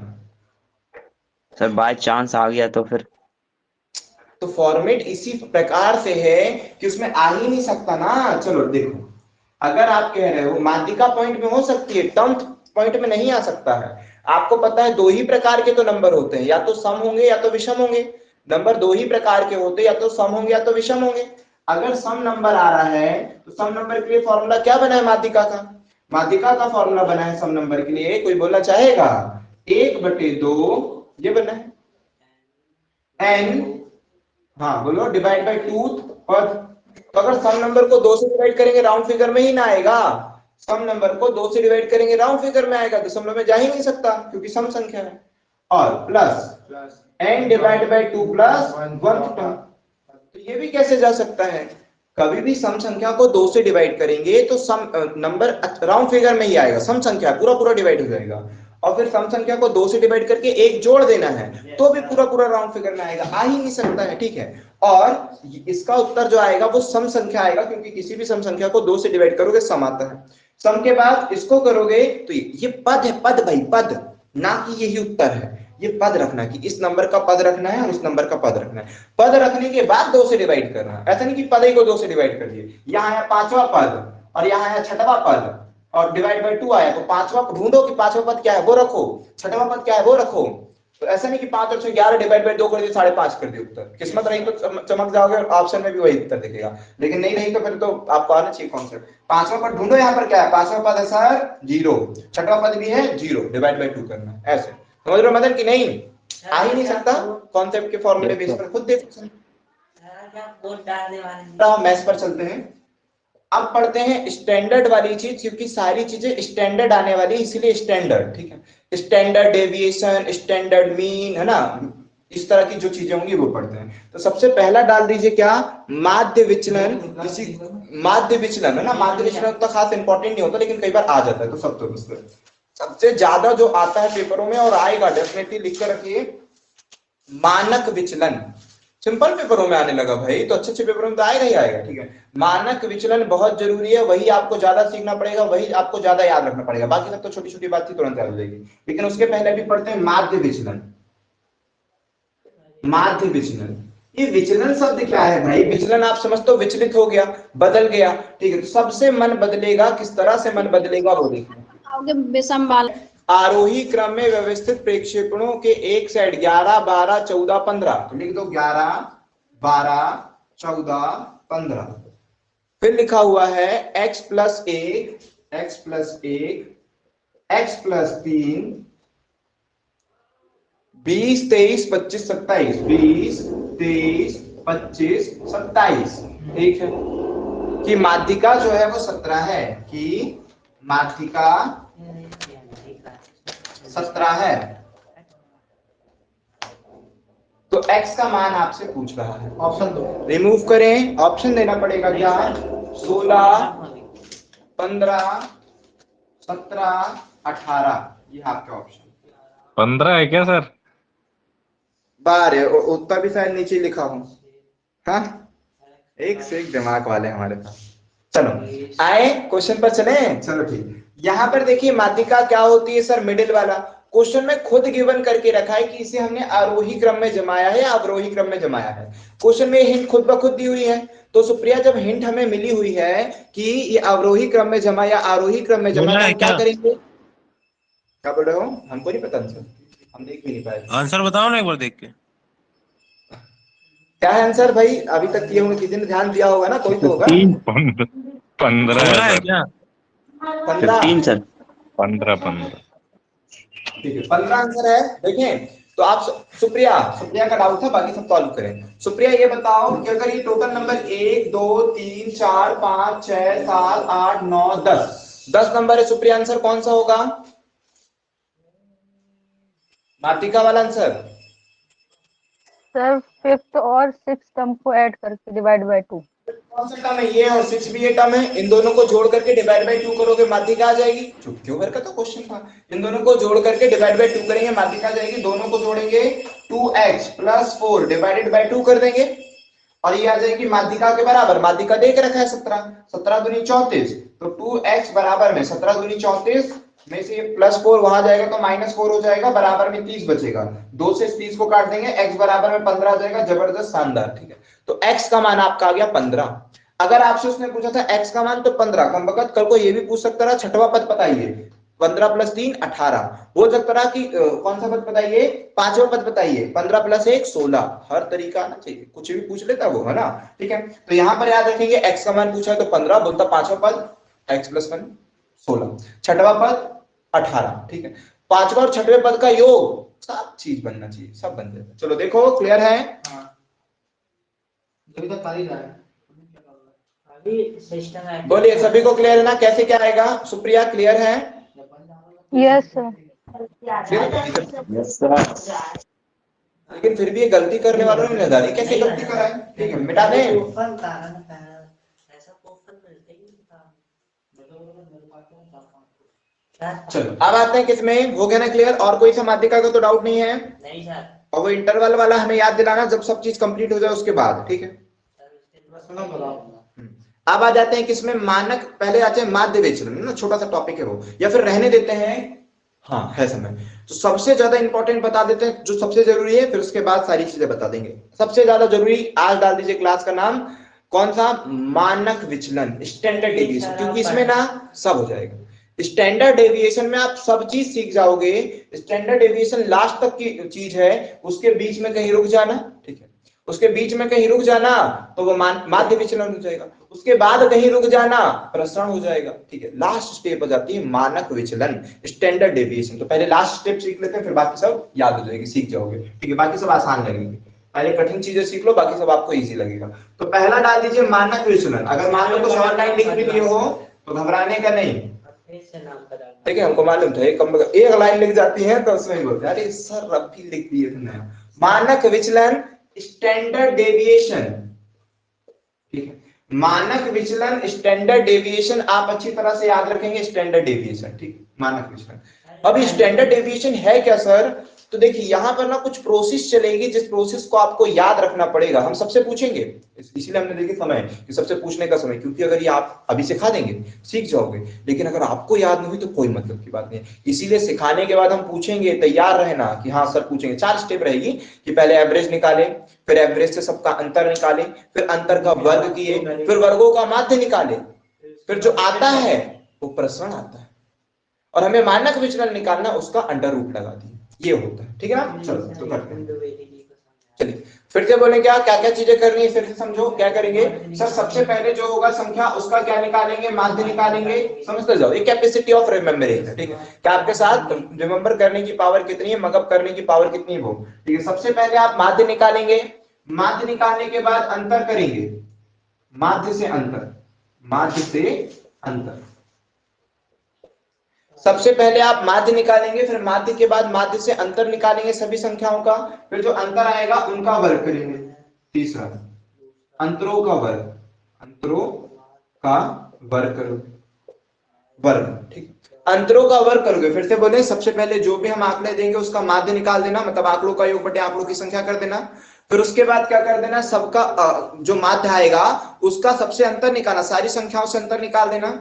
सर बाय चांस आ गया तो फिर? तो फॉर्मेट इसी प्रकार से है कि उसमें आ ही नहीं सकता ना। चलो देखो, अगर आप कह रहे हो माध्यिका पॉइंट में हो सकती है, टर्म पॉइंट में नहीं आ सकता है। आपको पता है दो ही प्रकार के तो नंबर होते हैं, या तो सम होंगे या तो विषम होंगे। नंबर दो ही प्रकार के होते हैं, या तो सम होंगे या तो विषम होंगे। अगर सम नंबर आ रहा है तो सम नंबर के लिए फॉर्मूला क्या बना है माध्यिका का? माध्यिका का फॉर्मूला बना है सम नंबर के लिए, कोई बोलना चाहेगा? 1/2 ये बना है n, हाँ बोलो, डिवाइड बाय 2 पद। तो अगर सम नंबर को 2 से डिवाइड करेंगे राउंड फिगर में ही ना आएगा। सम नंबर को 2 से डिवाइड करेंगे राउंड फिगर में आएगा, दशमलव में जा ही नहीं सकता क्योंकि सम संख्या है। और plus n divide by 2 plus 1 term. तो ये भी कैसे जा सकता है? कभी भी सम संख्या को 2 से डिवाइड करेंगे तो सम नंबर राउंड फिगर में ही आएगा, सम संख्या पूरा पूरा डिवाइड हो जाएगा। और फिर सम संख्या को 2 से डिवाइड करके 1 जोड़ देना है तो भी पूरा पूरा राउंड फिगर में आएगा, आ ही नहीं सकता है। ठीक है, और इसका उत्तर जो आएगा वो सम संख्या आएगा, क्योंकि किसी भी सम संख्या को 2 से डिवाइड करोगे सम आता है। सम के बाद इसको करोगे तो ये पद है, पद भाई पद, ना कि यही उत्तर है। ये पद रखना कि इस नंबर का पद रखना है और इस नंबर का पद रखना है। पद रखने के बाद 2 से डिवाइड करना है, ऐसा नहीं कि पद ही को 2 से डिवाइड कर दिए। यहाँ आया 5वां पद और यहाँ आया 6वां पद और डिवाइड बाय 2 आया, तो 5वां ढूंढो कि 5वां पद क्या है वो रखो, 6वां पद क्या है वो रखो। तो ऐसा नहीं कि 5 और 6 11 डिवाइड बाय 2 कर दिए 5.5 कर दिए उत्तर। किस्मत रही तो चमक जाओगे और ऑप्शन में भी वही उत्तर दिखेगा, लेकिन नहीं रही तो फिर तो आपको आना चाहिए कॉन्सेप्ट। 5वां पद ढूंढो, यहाँ पर क्या है? 5वां पद है सर 0, 6वां पद भी है 0, डिवाइड बाय 2 करना है। ऐसे समझ रहे हो मदन की नहीं? आ ही नहीं सकता, कॉन्सेप्ट के फॉर्मूले बेस पर खुद देखो। मैथ्स पर चलते हैं। अब पढ़ते हैं स्टैंडर्ड वाली चीज, क्योंकि सारी चीजें स्टैंडर्ड आने वाली इसलिए स्टैंडर्ड। ठीक है, स्टैंडर्ड डेविएशन, स्टैंडर्ड मीन, है ना, इस तरह की जो चीजें होंगी वो पढ़ते हैं। तो सबसे पहला डाल दीजिए क्या? माध्य विचलन। किसी माध्य विचलन, है ना, माध्य विचलन उतना खास इंपॉर्टेंट नहीं होता लेकिन कई बार आ जाता है, तो सब तो सबसे ज्यादा जो आता है पेपरों में और आएगा डेफिनेटली लिख कर रखिए, मानक विचलन। सिंपल पेपरों में आने लगा भाई, तो अच्छे पेपरों में तो आएगा ही आएगा। ठीक है, मानक विचलन बहुत जरूरी है, वही आपको ज्यादा सीखना पड़ेगा, वही आपको ज्यादा याद रखना पड़ेगा। बाकी सब तो छोटी छोटी बात थी, तुरंत याद हो जाएगी। लेकिन उसके पहले भी पढ़ते हैं माध्य विचलन। माध्य विचलन, ये विचलन शब्द क्या है भाई? विचलन आप समझते हो विचलित हो गया, बदल गया। ठीक है, तो सबसे मन बदलेगा, किस तरह से मन बदलेगा वो देखिए। विषम वाला आरोही क्रम में व्यवस्थित प्रक्षेपणों के एक सेट 11 12 14 15, तो लिख दो 11 12 14 15। फिर लिखा हुआ है x plus 1 x plus 1 x plus 3 20 23 25 27 20 23 25 27। ठीक है, कि माध्यिका जो है वो 17 है, कि माध्यिका 17 है। तो x का मान आपसे पूछ रहा है, ऑप्शन दो, रिमूव करें। ऑप्शन देना पड़ेगा क्या? 16 15 17 18, ये आपके ऑप्शन। 15 है क्या सर? 12 है, उत्तर भी शायद नीचे लिखा हूं। हाँ, एक से एक दिमाग वाले हमारे पास। चलो आए क्वेश्चन पर चले। चलो ठीक, यहाँ पर देखिए माध्यिका क्या होती है सर? मिडिल वाला। क्वेश्चन में खुद गिवन करके रखा है कि इसे हमने आरोही क्रम में जमाया है या अवरोही क्रम में जमाया है। क्वेश्चन में हिंट खुद ब खुद दी हुई है। तो सुप्रिया, जब हिंट हमें मिली हुई है कि ये अवरोही क्रम में जमा या आरोही क्रम में जमा, तो क्या करेंगे? क्या बोल रहे हो? हमको नहीं पता आंसर, हम देख भी नहीं पाए। आंसर बताओ ना एक बार देख के। क्या है आंसर भाई? अभी तक किए होंगे, किसी ने ध्यान दिया होगा ना, कोई तो होगा। 15 है क्या? 15 सर 15 ठीक है, 15 आंसर है। देखें तो आप सुप्रिया का डाउट था, बाकी सब सॉल्व करें। सुप्रिया ये बताओ कि अगर ये टोटल नंबर 1 2 3 4 5 6 7 8 9 10 नंबर है सुप्रिया, आंसर कौन सा होगा? माध्यिका वाला आंसर। सर 5th और 6th टर्म को ऐड करके डिवाइड बाय 2। कौन सा टर्म है? ये और 6 भी ये टर्म है, इन दोनों को जोड़ करके डिवाइड बाय 2 करोगे, माध्यिका आ जाएगी। चुप क्यों कर का तो क्वेश्चन था। इन दोनों को जोड़ करके डिवाइड बाय 2 करेंगे, माध्यिका आ जाएगी। दोनों को जोड़ेंगे 2x प्लस 4 डिवाइडेड बाय 2 कर देंगे। और ये आ जाएगी माध्यिका के बराबर। माध्यिका दे के रखा है 17, 17 दूनी 34, तो 2x बराबर में 17 दूनी 34 में से +4 वहां जाएगा तो -4 हो जाएगा, बराबर में 30 बचेगा। 2 से 30 को काट देंगे, x बराबर में 15 आ जाएगा। जबरदस्त, शानदार, ठीक है। तो x का मान आपका आ गया 15। अगर आपसे उसने पूछा था x का मान तो 15, कम वक्त कल को ये भी पूछ सकता रहा छठवां पद बताइए, 15 + 3 18, बोल सकता रहा कि कौन सा पद बताइए, पांचवा पद बताइए, 15 + 1 16, हर तरीका आना चाहिए, कुछ भी पूछ लेता वो, है ना, ठीक है। तो यहाँ पर याद रखेंगे x का मान पूछा है तो 15, बोलता पांचवा पद x + 1 16, छठवां पद 18, ठीक है। पांचवा और छठवें पद का योग सब चीज बनना चाहिए, सब बन जाएगा। चलो देखो, क्लियर है? अभी तक खाली रहा है। बोलिए, सभी को क्लियर है ना, कैसे क्या आएगा? सुप्रिया क्लियर है? Yes sir. Yes sir. लेकिन फिर भी ये गलती करने वालों ने बता दी, कैसे गलती कराए, ठीक है, मिटा दें। चलो अब आते हैं किसमें, हो गया ना क्लियर? और कोई सा माध्यिका का तो डाउट नहीं है? नहीं सर। और वो इंटरवल वाला हमें याद दिलाना जब सब चीज कंप्लीट हो जाए उसके बाद, ठीक है। अब आ जाते हैं किसमें, मानक। पहले आते हैं माध्य विचलन, ना छोटा सा टॉपिक है वो, या फिर रहने देते हैं, हाँ है समय। तो सबसे ज्यादा इंपॉर्टेंट बता देते हैं जो सबसे जरूरी है, फिर उसके बाद सारी चीजें बता देंगे। सबसे ज्यादा जरूरी आज डाल दीजिए क्लास का नाम, कौन सा? मानक विचलन, स्टैंडर्ड डेविएशन, क्योंकि इसमें ना सब हो जाएगा। स्टैंडर्ड डेविएशन में आप सब चीज सीख जाओगे। स्टैंडर्ड डेविएशन लास्ट तक की चीज है, उसके बीच में कहीं रुक जाना, ठीक है, उसके बीच में कहीं रुक जाना तो वो माध्य विचलन हो जाएगा, उसके बाद कहीं रुक जाना प्रसरण हो जाएगा, ठीक है। लास्ट स्टेप हो जाती है मानक विचलन, स्टैंडर्ड डेविएशन। तो पहले लास्ट स्टेप सीख लेते हैं, फिर बाकी सब याद हो जाएगी, सीख जाओगे, ठीक है। बाकी सब आसान लगेगी, पहले कठिन चीजें सीख लो, बाकी सब आपको इजी लगेगा। तो पहला डाल दीजिए मानक विचलन। अगर मान लो तो शॉर्ट लाइन लिख भी लिए हो तो घबराने का नहीं, ठीक है। हमको मालूम था एक लाइन लिख जाती है तो उसमें बोलते हैं अरे सर अब भी लिख दिए थे नया। मानक विचलन, स्टैंडर्ड डेविएशन, ठीक है। मानक विचलन, स्टैंडर्ड डेविएशन आप अच्छी तरह से याद रखेंगे। स्टैंडर्ड डेविएशन, ठीक, मानक विचलन। अभी स्टैंडर्ड डेविएशन है क्या सर? तो देखिए यहाँ पर ना कुछ प्रोसेस चलेगी, जिस प्रोसेस को आपको याद रखना पड़ेगा। हम सबसे पूछेंगे, इसीलिए हमने देखी समय कि सबसे पूछने का समय, क्योंकि अगर ये आप अभी सिखा देंगे सीख जाओगे, लेकिन अगर आपको याद नहीं हुई तो कोई मतलब की बात नहीं है। इसीलिए सिखाने के बाद हम पूछेंगे, तैयार रहना कि हाँ सर पूछेंगे। 4 स्टेप रहेगी कि पहले एवरेज निकाले, फिर एवरेज से सबका अंतर निकाले, फिर अंतर का वर्ग किए, फिर वर्गों का माध्य निकाले, फिर जो आता है वो प्रसरण आता है, और हमें मानक विचलन निकालना, उसका अंडर रूट लगा दिए, ये होता है, ठीक है ना। चलो तो करते हैं, चलिए फिर से बोले क्या क्या क्या चीजें करनी है, फिर से समझो क्या करेंगे सर। सबसे पहले जो होगा संख्या, उसका क्या निकालेंगे? माध्य निकालेंगे। समझते जाओ, ये कैपेसिटी ऑफ रिमेम्बरिंग है, ठीक है। क्या आपके साथ रिमेम्बर करने की पावर कितनी है, मगअप करने की पावर कितनी है वो, ठीक है। सबसे पहले आप माध्य निकालेंगे, माध्य निकालने के बाद अंतर करेंगे, माध्य से अंतर, माध्य से अंतर। सबसे पहले आप माध्य निकालेंगे, फिर माध्य के बाद माध्य से अंतर निकालेंगे सभी संख्याओं का, फिर जो अंतर आएगा उनका वर्ग करेंगे। तीसरा अंतरों का वर्ग, अंतरों का वर्ग करोगे, वर्ग, ठीक, अंतरों का वर्ग करोगे। फिर से बोले, सबसे पहले जो भी हम आंकड़े देंगे उसका माध्य निकाल देना, मतलब आंकड़ों का योग बटे आंकड़ों की संख्या कर देना। फिर उसके बाद क्या कर देना, सबका जो माध्य आएगा उसका सबसे अंतर निकालना, सारी संख्याओं से अंतर निकाल देना।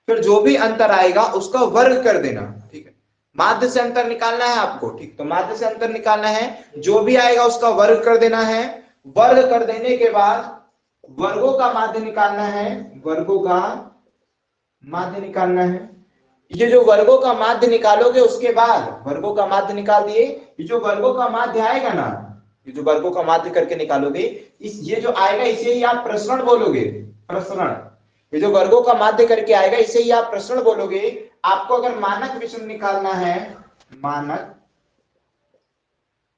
फिर जो भी अंतर आएगा उसका वर्ग कर देना, ठीक है। माध्य से अंतर निकालना है आपको, ठीक, तो माध्य से अंतर निकालना है, जो भी आएगा उसका वर्ग कर देना है। वर्ग कर देने के बाद वर्गों का माध्य निकालना है, वर्गों का माध्य निकालना है। ये जो वर्गों का माध्य निकालोगे, उसके बाद वर्गों का माध्य निकाल दिए, ये जो वर्गों का माध्य आएगा ना, ये जो वर्गों का माध्य करके निकालोगे, ये जो आएगा इसे ही आप प्रसरण बोलोगे, प्रसरण। ये जो वर्गों का माध्य करके आएगा इसे ही आप प्रसरण बोलोगे। आपको अगर मानक विचलन निकालना है, मानक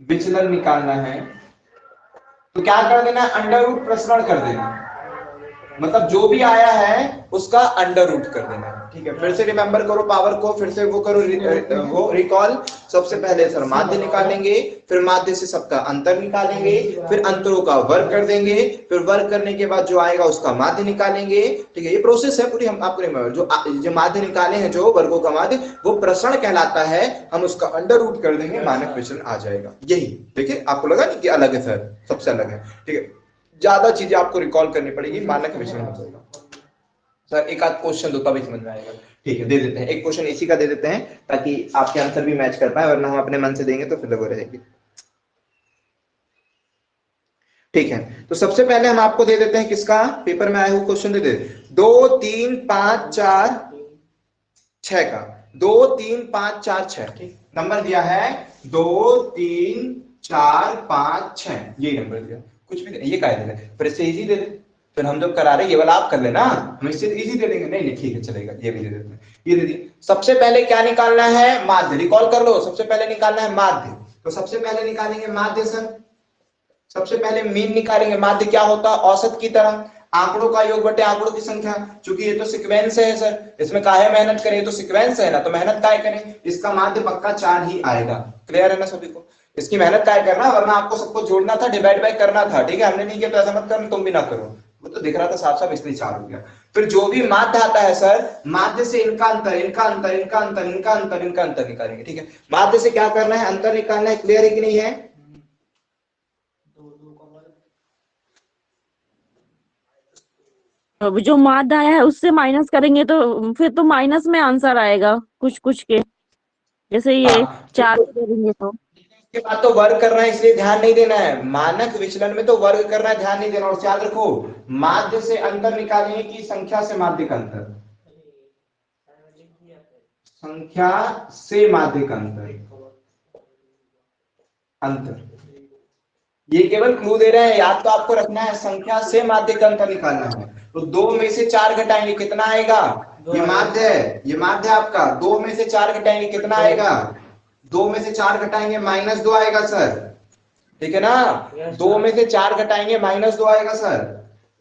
विचलन निकालना है, तो क्या कर देना, अंडर रूट प्रसरण कर देना, मतलब जो भी आया है उसका अंडर रूट कर देना, ठीक है। फिर से रिमेंबर करो पावर को, फिर से वो करो, वो रिकॉल। सबसे पहले सर माध्य निकालेंगे, फिर माध्य से सबका अंतर निकालेंगे, फिर अंतरों का वर्ग कर देंगे, फिर वर्ग करने के बाद जो आएगा उसका माध्य निकालेंगे, ठीक है। ये प्रोसेस है पूरी, हम आपको रिमेंबर, जो माध्य निकाले हैं जो वर्गों का माध्य, वो प्रसरण कहलाता है, हम उसका अंडर रूट कर देंगे, मानक विचलन आ जाएगा। यही देखिए, आपको लगा नहीं कि अलग है सर, सबसे अलग है, ठीक है। ज्यादा चीजें आपको रिकॉल करनी पड़ेगी, मानक विचलन हो जाएगा। सर एक आध क्वेश्चन दो तभी समझ में आएगा। ठीक है, दे देते हैं एक क्वेश्चन इसी का दे देते हैं ताकि आपके आंसर भी मैच कर पाए, वरना हम अपने मन से देंगे तो फिर लगे रहेगी। ठीक है, तो सबसे पहले हम आपको दे देते हैं किसका पेपर में आया हुआ क्वेश्चन दे देते 2 3 5 4 6 का। 2 3 5 4 6 ठीक, नंबर दिया है 2 3 4 5 6, यही नंबर दिया, कुछ भी ये क्या दे रहे, फिर इससे इजी दे दे, फिर हम जब करा रहे ये वाला आप कर लेना, हम इससे इजी दे देंगे। नहीं ठीक है चलेगा, ये भी दे देते हैं, ये दे दी। सबसे पहले क्या निकालना है, माध्य, रिकॉल कर लो, सबसे पहले निकालना है माध्य। तो सबसे पहले निकालेंगे माध्य सर, सबसे पहले मीन निकालेंगे। माध्य क्या होता है, औसत की तरह, आंकड़ों का योग बटे आंकड़ों की संख्या। चूंकि ये तो सीक्वेंस है सर, इसमें काहे मेहनत करें, तो सीक्वेंस है ना, तो मेहनत काहे करें, इसका माध्य पक्का 4 ही आएगा। क्लियर है ना सभी को, इसकी मेहनत काहे करना, वरना आपको सबको जोड़ना था, डिवाइड बाय करना था। ठीक है, हमने नहीं किया तो ऐसा मत करना, तुम भी ना करो, वो तो दिख रहा था साफ साफ, इसलिए 4 हो गया। फिर जो भी माध्य आता है सर, माध्य से इनका अंतर, इनका अंतर, इनका अंतर, इनका अंतर, इनका अंतर निकालेंगे। ठीक है, माध्य से क्या करना है, अंतर निकालना है। क्लियर है कि नहीं है, अब जो माध्य आया है उससे माइनस करेंगे तो फिर तो माइनस में आंसर आएगा कुछ कुछ के, जैसे ये हाँ, 4 करेंगे तो। इसके बाद तो वर्ग करना है, इसलिए ध्यान नहीं देना है। मानक विचलन में तो वर्ग करना है, ध्यान नहीं देना। और याद रखो, माध्य से अंतर निकालेंगे कि संख्या से माध्य का अंतर, संख्या से माध्य का अंतर, अंतर, ये केवल क्लू दे रहे हैं, याद तो आपको रखना है, संख्या से माध्य का अंतर निकालना है। तो 2 में से 4 घटाएंगे कितना आएगा, ये माध्य है, ये माध्य आपका, 2 में से 4 घटाएंगे कितना आएगा, 2 में से 4 घटाएंगे -2 आएगा सर। ठीक है ना, 2 में से 4 घटाएंगे -2 आएगा सर।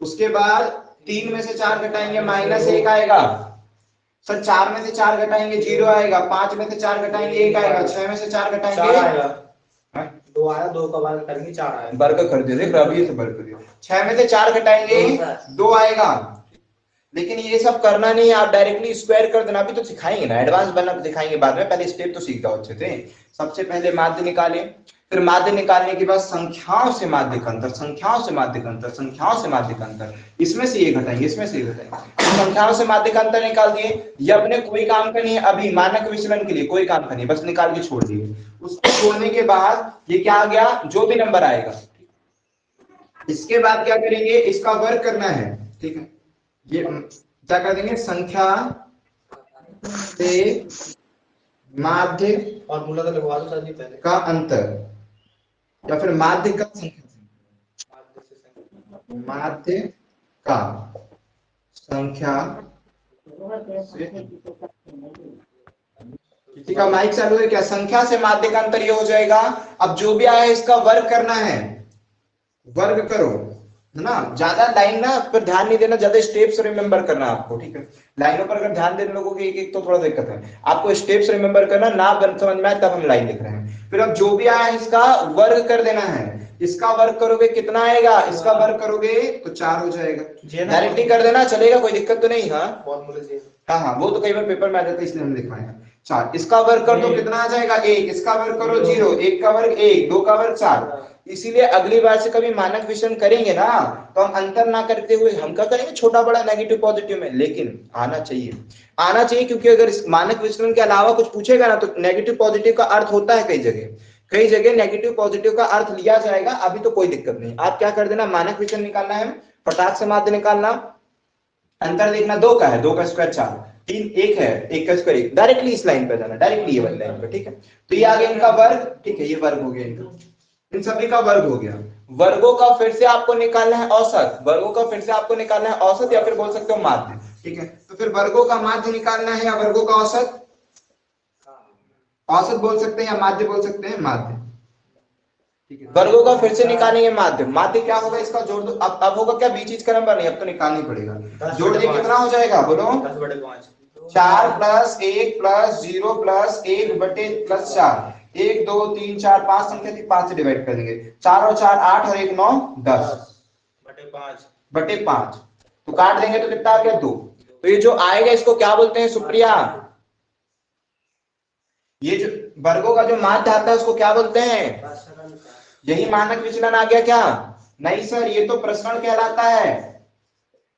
उसके बाद 3 में से 4 घटाएंगे -1 आएगा सर। 4 में से 4 घटाएंगे 0 आएगा। 5 में से 4 घटाएंगे 1 आएगा। 6 में से 4 घटाएंगे 2 आया, 2 का वर्ग करेंगे 4 आया, वर्ग कर दे, देख अभी से वर्ग कर दिया। 6 में से 4 घटाएंगे 2 आएगा। लेकिन ये सब करना नहीं है, आप डायरेक्टली स्क्वायर कर देना। अभी तो सिखाएंगे ना, एडवांस बनना सिखाएंगे बाद में, पहले स्टेप तो सीख जाओ अच्छे से। सबसे पहले माध्य निकालें, फिर माध्य निकालने के बाद संख्याओं से माध्य का अंतर, संख्याओं से माध्य का अंतर, संख्याओं से माध्य का अंतर, इसमें से ये घटाएंगे, इसमें से ये घटाएंगे। संख्याओं से माध्य का अंतर निकाल दिए। ये अपने कोई काम का नहीं है, अभी मानक विचलन के लिए कोई काम का नहीं, बस निकाल के छोड़ दिए। उसको छोड़ने के बाद ये क्या आ गया, जो भी नंबर आएगा, इसके बाद क्या करेंगे, इसका वर्ग करना है। ठीक है, ये क्या कर देंगे, संख्या से माध्य और मूलतः लगवा दो सर जी पहले, का अंतर, या फिर माध्य का संख्या से, माध्य का संख्या से, किसी का माइक चालू है क्या, संख्या से माध्य का अंतर ये हो जाएगा। अब जो भी आया इसका वर्ग करना है, वर्ग करो, है ना। ज्यादा लाइन ना पर ध्यान नहीं देना, ज्यादा स्टेप्स रिमेंबर करना आपको। ठीक है, लाइनों पर अगर ध्यान देने लोगों की एक तो थोड़ा दिक्कत है, आपको स्टेप्स रिमेंबर करना, ना समझ में आए तब हम लाइन लिख रहे हैं। फिर अब जो भी आया इसका वर्ग कर देना है। इसका वर्ग करोगे कितना आएगा, इसका वर्ग करोगे तो 4 हो जाएगा। डायरेक्टली कर देना चलेगा, कोई दिक्कत तो नहीं। हाँ हाँ, वो तो कई बार पेपर में आ जाता है, इसलिए हम लिखवाएंगे 4। इसका वर्ग कर दो कितना आ जाएगा 1, इसका वर्ग करो 0, 1 का वर्ग 1, 2 का वर्ग 4। इसीलिए अगली बार से कभी मानक विचलन करेंगे ना, तो हम अंतर ना करते हुए हम क्या करेंगे, छोटा बड़ा नेगेटिव पॉजिटिव में, लेकिन आना चाहिए, आना चाहिए। क्योंकि अगर इस मानक विचलन के अलावा कुछ पूछेगा ना, तो नेगेटिव पॉजिटिव का अर्थ होता है कई जगह नेगेटिव पॉजिटिव का अर्थ लिया जाएगा। अभी तो कोई दिक्कत नहीं, आप क्या कर देना, मानक विचलन निकालना है, फटाक से माध्य निकालना, अंतर देखना 2 का है, 2 का स्क्वायर 4, 3 1 है, 1 का स्क्वायर 1, डायरेक्टली इस लाइन पे जाना, डायरेक्टली ये वाली लाइन पे। ठीक है, तो ये आ गया इनका वर्ग। ठीक है, ये वर्ग हो गया इनका, इन सभी का वर्ग हो गया। वर्गों का फिर से आपको निकालना है औसत, वर्गों का फिर से आपको निकालना है औसत, या फिर बोल सकते हो माध्य। ठीक है, तो फिर वर्गों का माध्य निकालना है या वर्गों का औसत, औसत बोल सकते हैं या माध्य बोल सकते हैं, माध्य। ठीक है, वर्गों का फिर से निकालेंगे माध्य। माध्य क्या होगा, इसका जोड़ दो। अब होगा क्या, बीच का नंबर नहीं, अब तो निकालना ही पड़ेगा। जोड़ दिए कितना हो जाएगा, बोलो 4 + 1 + 0 + 1 बटे +4, 1 2 3 4 5 संख्या थी, 5 से डिवाइड कर देंगे। 4 और 4 8 और 1 9 10 बटे 5, तो काट देंगे तो कितना आ गया 2। तो ये जो आएगा इसको क्या बोलते हैं सुप्रिया, ये जो वर्गों का जो माध्य आता है उसको क्या बोलते हैं, यही मानक विचलन आ गया क्या, नहीं सर, ये तो प्रसरण कहलाता है।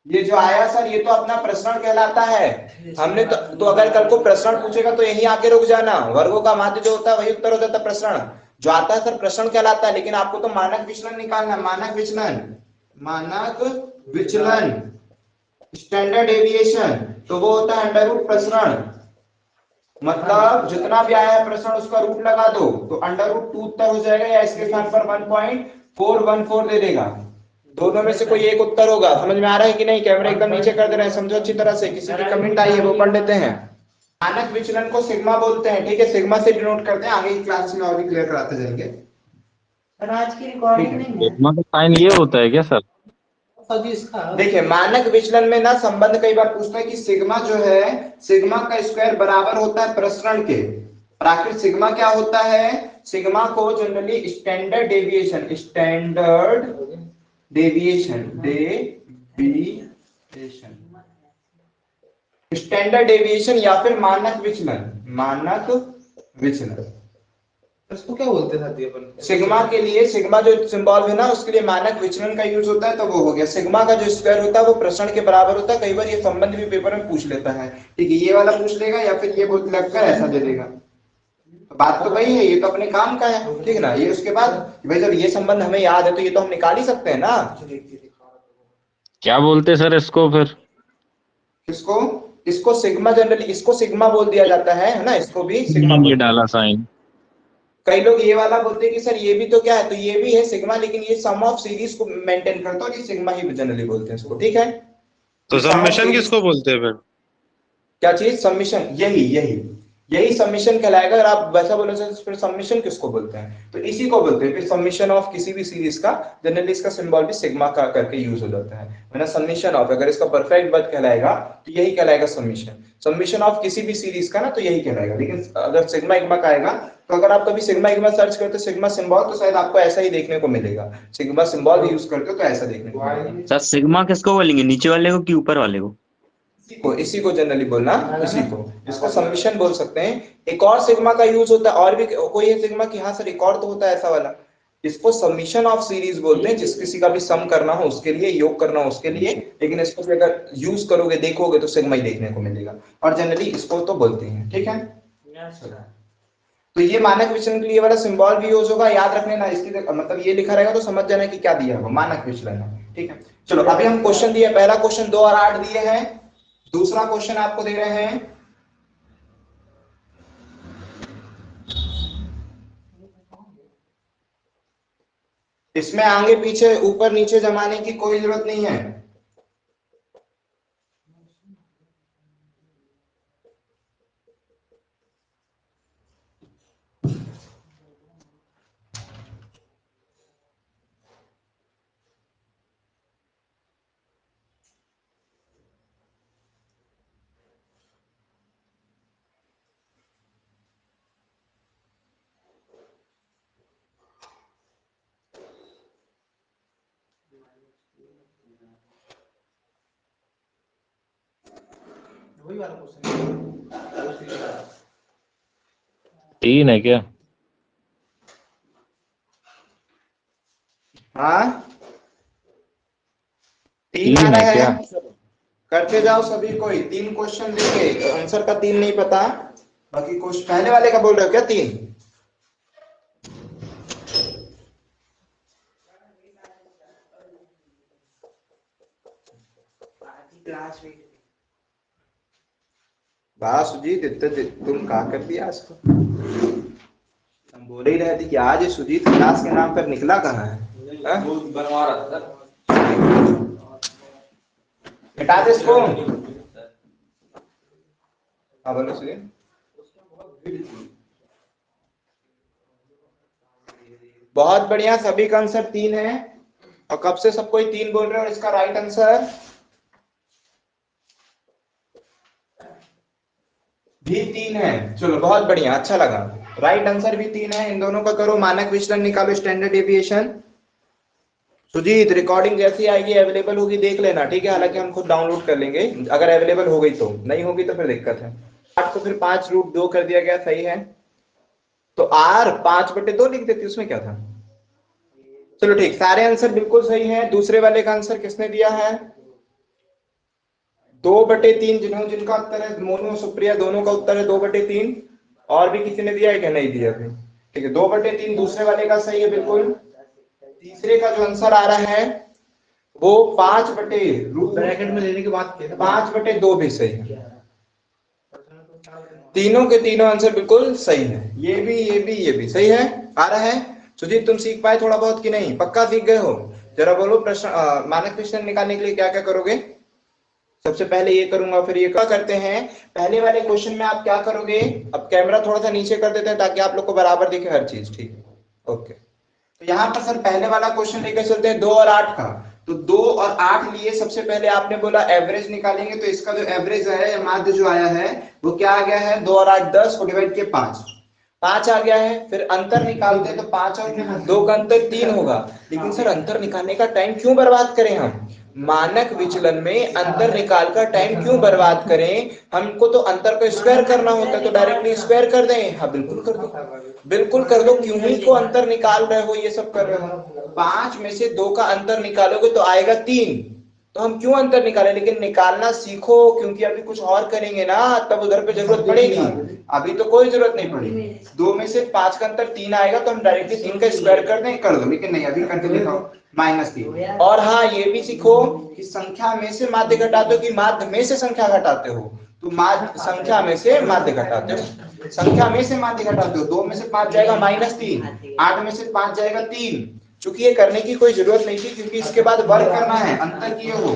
ये जो आया सर, ये तो अपना प्रसरण कहलाता है। हमने तो अगर कल को प्रसरण पूछेगा तो यहीं आके रुक जाना। वर्गों का माध्य जो होता है वही उत्तर हो जाता है। प्रसरण जो आता है सर प्रसरण कहलाता है, लेकिन आपको तो मानक विचलन निकालना। मानक विचलन स्टैंडर्ड डेविएशन, तो वो होता है अंडर रूट प्रसरण। मतलब जितना भी आया है प्रसरण उसका रूट लगा दो तो अंडर रूट 2 उत्तर हो जाएगा, या इसके स्थान पर 1.414 दे देगा। दोनों में से कोई एक उत्तर होगा। समझ में आ रहा है कि नहीं? कैमरा एकदम नीचे कर दे रहे हैं, समझो अच्छी तरह से। किसी की कमेंट आई है वो पढ़ लेते हैं। मानक विचलन को सिग्मा बोलते हैं, ठीक है? सिग्मा से डिनोट करते हैं। आगे की क्लास में और भी क्लियर कराते जाएंगे। आज की रिकॉर्डिंग नहीं है। सिग्मा का साइन ये होता है क्या सर? देखिए मानक विचलन में ना संबंध कई बार पूछता है कि सिग्मा जो है, सिग्मा का स्क्वायर बराबर होता है प्रसरण के। और आखिर सिग्मा क्या होता है? सिग्मा को जनरली स्टैंडर्ड डेविएशन या फिर मानक विचलन इसको क्या बोलते हैं साथी अपन? सिग्मा के लिए, सिग्मा जो सिंबल है ना उसके लिए मानक विचलन का यूज होता है। तो वो हो गया सिग्मा का जो स्क्वायर होता है वो प्रसरण के बराबर होता है। कई बार ये संबंध भी पेपर में पूछ लेता है, ठीक है? ये वाला पूछ लेगा या फिर ये बहुत लगकर ऐसा दे देगा। तो बात तो वही है, ये तो अपने काम का है, ठीक है ना? ये उसके बाद भाई जब ये संबंध हमें याद है तो ये तो हम निकाल ही सकते हैं ना। क्या बोलते सर इसको फिर? इसको सिग्मा, जनरली इसको सिग्मा बोल दिया जाता है ना? इसको भी सिग्मा ये डाला साइन। कई लोग ये वाला बोलते हैं कि सर ये भी तो क्या है, तो ये भी है सिग्मा, लेकिन ये सम ऑफ सीरीज को मेंटेन करता है और ये सिग्मा ही जनरली बोलते हैं इसको, ठीक है? तो समेशन किसको बोलते हैं फिर? क्या चीज? सबमिशन। यही सबमिशन कहलाएगा। अगर आप वैसा बोले तो फिर सबमिशन किसको बोलते हैं? तो इसी को बोलते हैं फिर सबमिशन ऑफ किसी भी सीरीज का। जनरली इसका सिंबल भी सिग्मा का करके यूज हो जाता है, वरना सबमिशन ऑफ, अगर इसका परफेक्ट वर्ब कहलाएगा तो यही कहलाएगा सबमिशन ऑफ किसी भी सीरीज का ना, तो यही कहलाएगा। लेकिन अगर सिग्मा इग्मा का आएगा तो अगर आप कभी सिग्मा इग्मा सर्च करते हो सिग्मा सिंबल, तो शायद आपको ऐसा ही देखने को मिलेगा। सिग्मा सिंबल भी यूज करते हो तो ऐसा देखने को मिलेगा। सर सिग्मा किसको बोलेंगे, नीचे वाले को कि ऊपर वाले को? इसी को जनरली बोलना, इसी को, इसको सबमिशन बोल सकते हैं। एक और सिग्मा का यूज होता है, और भी कोई है सिग्मा की? हाँ सर एक और तो होता है ऐसा वाला, इसको सबमिशन ऑफ सीरीज बोलते हैं। जिस किसी का भी सम करना हो उसके लिए, योग करना हो उसके लिए। लेकिन इसको भी अगर यूज करोगे, देखोगे तो सिग्मा ही देखने को मिलेगा, और जनरली इसको तो बोलते हैं, ठीक है? तो ये मानक विचलन के लिए वाला सिंबल भी यूज होगा, याद रखने ना। इसकी मतलब ये लिखा रहेगा तो समझ जाना कि क्या दिया होगा, मानक विचलन है, ठीक है? चलो अभी हम क्वेश्चन दिए, पहला क्वेश्चन 2 और 8 दिए हैं। दूसरा क्वेश्चन आपको दे रहे हैं इसमें आगे पीछे ऊपर नीचे जमाने की कोई जरूरत नहीं है। वही वाला क्वेश्चन 3 है क्या? हाँ 3 3 आ रहा है क्या? है, करते जाओ सभी। कोई 3 क्वेश्चन देंगे, आंसर का 3 नहीं पता, बाकी क्वेश्चन पहले वाले का बोल रहे हो क्या? 3 वाह सुजीत, इतने तुम कहा कर दिया इसको। हम बोल ही रहे थे कि आज सुजीत क्लास के नाम पर निकला कहाँ है? बनवा रहा था, हटा दे इसको। हाँ बोलो सुजीत। बहुत बढ़िया, सभी का आंसर 3 है। और कब से सब कोई 3 बोल रहे हो? और इसका राइट आंसर भी 3 है। चलो बहुत बढ़िया, अच्छा लगा। राइट आंसर भी 3 है। इन दोनों का करो मानक विचलन निकालो, स्टैंडर्ड डेविएशन। सुजीत रिकॉर्डिंग जैसी आएगी अवेलेबल होगी देख लेना, ठीक है? हालांकि हम खुद डाउनलोड कर लेंगे, अगर अवेलेबल हो गई तो। नहीं होगी तो फिर दिक्कत है। 8 को फिर 5√2 कर दिया गया, सही है। तो R 5/2 लिख देती, उसमें क्या था? चलो ठीक, सारे आंसर बिल्कुल सही है। दूसरे वाले का आंसर किसने दिया है? 2/3, जिनका उत्तर है मोनू सुप्रिया दोनों का उत्तर है 2/3। और भी किसी ने दिया है क्या? नहीं दिया अभी। ठीक है, 2/3 दूसरे वाले का सही है बिल्कुल। तीसरे का जो आंसर आ रहा है वो 5/2 ब्रैकेट में लेने की बात की 5/2 भी सही है। तीनों के तीनों आंसर बिल्कुल सही है। ये भी सही है। आ रहा है सुजीत, तुम सीख पाए थोड़ा बहुत कि नहीं? पक्का सीख गए हो? जरा बोलो प्रश्न मानक विचलन निकालने के लिए क्या क्या करोगे? सबसे पहले ये करूंगा, फिर ये क्या करते हैं। पहले वाले क्वेश्चन में आप क्या करोगे? अब कैमरा थोड़ा सा नीचे कर देते हैं ताकि आप लोग को बराबर दिखे हर चीज। ठीक है, ओके। तो यहाँ पर सर पहले वाला क्वेश्चन लेकर चलते हैं 2 और 8 का। तो 2 और 8 लिए सबसे पहले आपने बोला एवरेज निकालेंगे, तो इसका जो एवरेज है माध्य जो आया है वो क्या आ गया है? 2 और 8 10 को डिवाइड किए 5 आ गया है। फिर अंतर निकालते हैं तो 5 और 2 का अंतर 3 होगा। लेकिन सर अंतर निकालने का टाइम क्यों बर्बाद करें हम? मानक विचलन में अंतर निकाल कर टाइम क्यों बर्बाद करें? हमको तो अंतर को स्क्वायर करना होता है, तो डायरेक्टली स्क्वायर कर दें। हाँ बिल्कुल कर दो, बिल्कुल कर दो। क्यों ही को अंतर निकाल रहे हो, ये सब कर रहे हो? 5 में से 2 का अंतर निकालोगे तो आएगा 3। तो हम क्यों अंतर निकालें? लेकिन निकालना सीखो, क्योंकि अभी कुछ और करेंगे ना, तब उधर पे जरूरत पड़ेगी। अभी तो कोई जरूरत नहीं पड़ेगी। 2 में से 5 का अंतर 3 आएगा तो हम डायरेक्टली 3 का स्क्वायर कर दें, कर दो। लेकिन नहीं, अभी करके दिखाओ -3। और हाँ ये भी सीखो कि संख्या में से माध्य घटाते हो कि माध्य में से संख्या घटाते हो। तो संख्या में से माध्य घटाते हो, संख्या में से माध्य घटाते हो। 2 में से 5 जाएगा -3, 8 में से 5 जाएगा 3। चूंकि ये करने की कोई जरूरत नहीं थी, क्योंकि इसके बाद वर्ग करना है, अंतर किए हो।